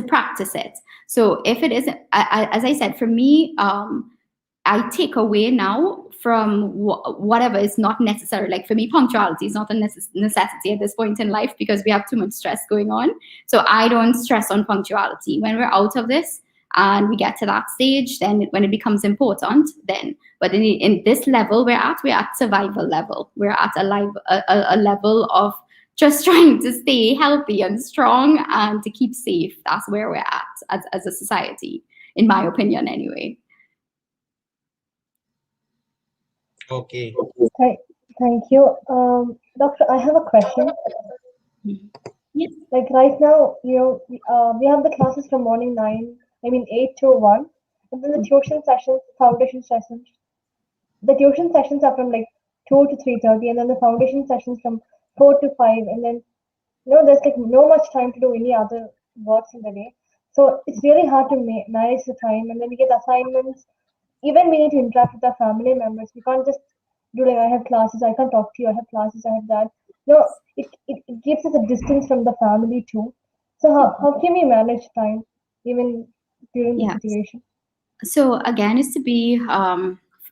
practice it. So if it is, as I said, for me, I take away now from whatever is not necessary. Like for me, punctuality is not a necessity at this point in life, because we have too much stress going on. So I don't stress on punctuality. When we're out of this and we get to that stage, then when it becomes important, then. But in this level we're at survival level. We're at a level of just trying to stay healthy and strong and to keep safe. That's where we're at as a society. in my opinion anyway. Okay. Thank you. Doctor, I have a question. Yes. Like right now, we have the classes from morning 8 to 1, and then the tuition sessions, foundation sessions. The tuition sessions are from like 2 to 3:30, and then the foundation sessions from 4 to 5, and then there's like no much time to do any other works in the day. So it's really hard to manage the time, and then we get assignments. Even we need to interact with our family members. We can't just do like I have classes, I can't talk to you, I have classes, I have that. No, it gives us a distance from the family too. So how can we manage time even during the Yes. situation? So again, is to be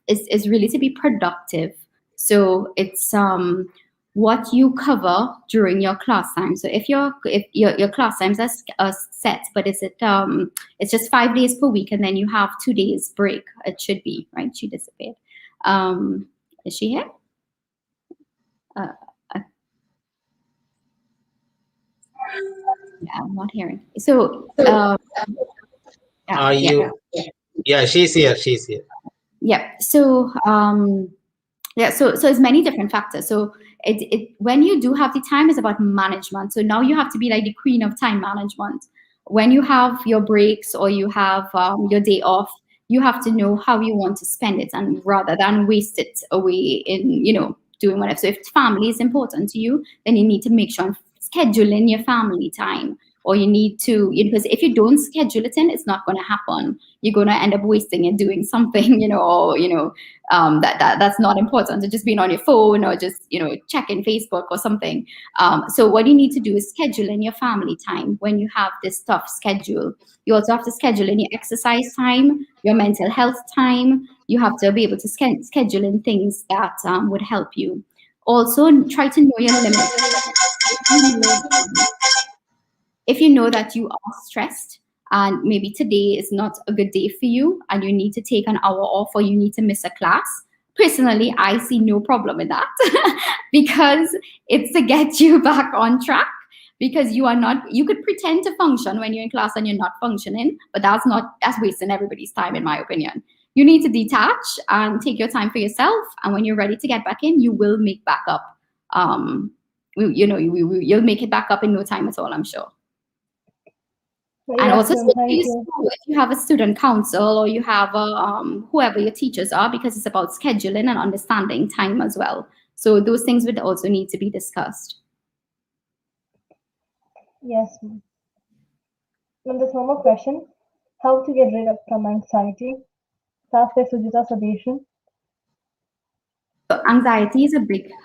is really to be productive. So it's what you cover during your class time. So if your class times are set, but it's just 5 days per week, and then you have 2 days break. It should be right. She disappeared. Is she here? Yeah, I'm not hearing. So Yeah, she's here. She's here. Yeah. So so it's many different factors. So it when you do have the time, it's about management. So now you have to be like the queen of time management. When you have your breaks or you have your day off, you have to know how you want to spend it, and rather than waste it away in doing whatever. So if family is important to you, then you need to make sure and schedule in your family time. Or you need to, because if you don't schedule it in, it's not going to happen. You're going to end up wasting it doing something, or that's not important. So just being on your phone or just checking Facebook or something. So what you need to do is schedule in your family time when you have this tough schedule. You also have to schedule in your exercise time, your mental health time. You have to be able to schedule in things that would help you. Also, try to know your limits. If you know that you are stressed and maybe today is not a good day for you and you need to take an hour off or you need to miss a class, personally, I see no problem in that because it's to get you back on track. Because you could pretend to function when you're in class and you're not functioning, but that's wasting everybody's time, in my opinion. You need to detach and take your time for yourself. And when you're ready to get back in, you will make back up. You'll make it back up in no time at all, I'm sure. And also, if you have a student council or you have whoever your teachers are, because it's about scheduling and understanding time as well. So those things would also need to be discussed. Yes. And there's one more question. How to get rid of from anxiety? Asked by Sujita Sadeshan. So anxiety is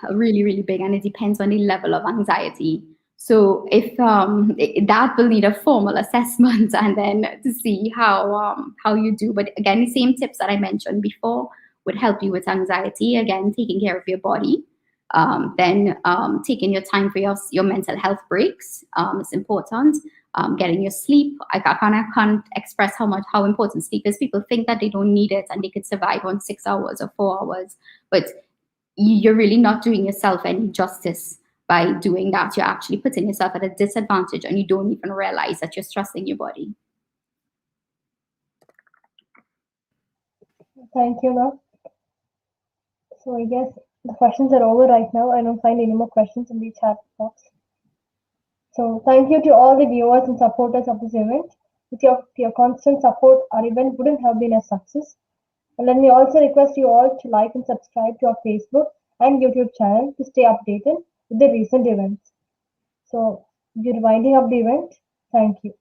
really, really big, and it depends on the level of anxiety. So if that will need a formal assessment and then to see how you do. But again, the same tips that I mentioned before would help you with anxiety. Again, taking care of your body, then taking your time for your mental health breaks is important. Getting your sleep. I can't express how important sleep is. People think that they don't need it and they could survive on 6 hours or 4 hours, but you're really not doing yourself any justice by doing that. You're actually putting yourself at a disadvantage and you don't even realize that you're stressing your body. Thank you, ma'am. So I guess the questions are over right now. I don't find any more questions in the chat box. So thank you to all the viewers and supporters of this event. With your constant support, our event wouldn't have been a success. And let me also request you all to like and subscribe to our Facebook and YouTube channel to stay updated with the recent events. So we're winding up the event. Thank you.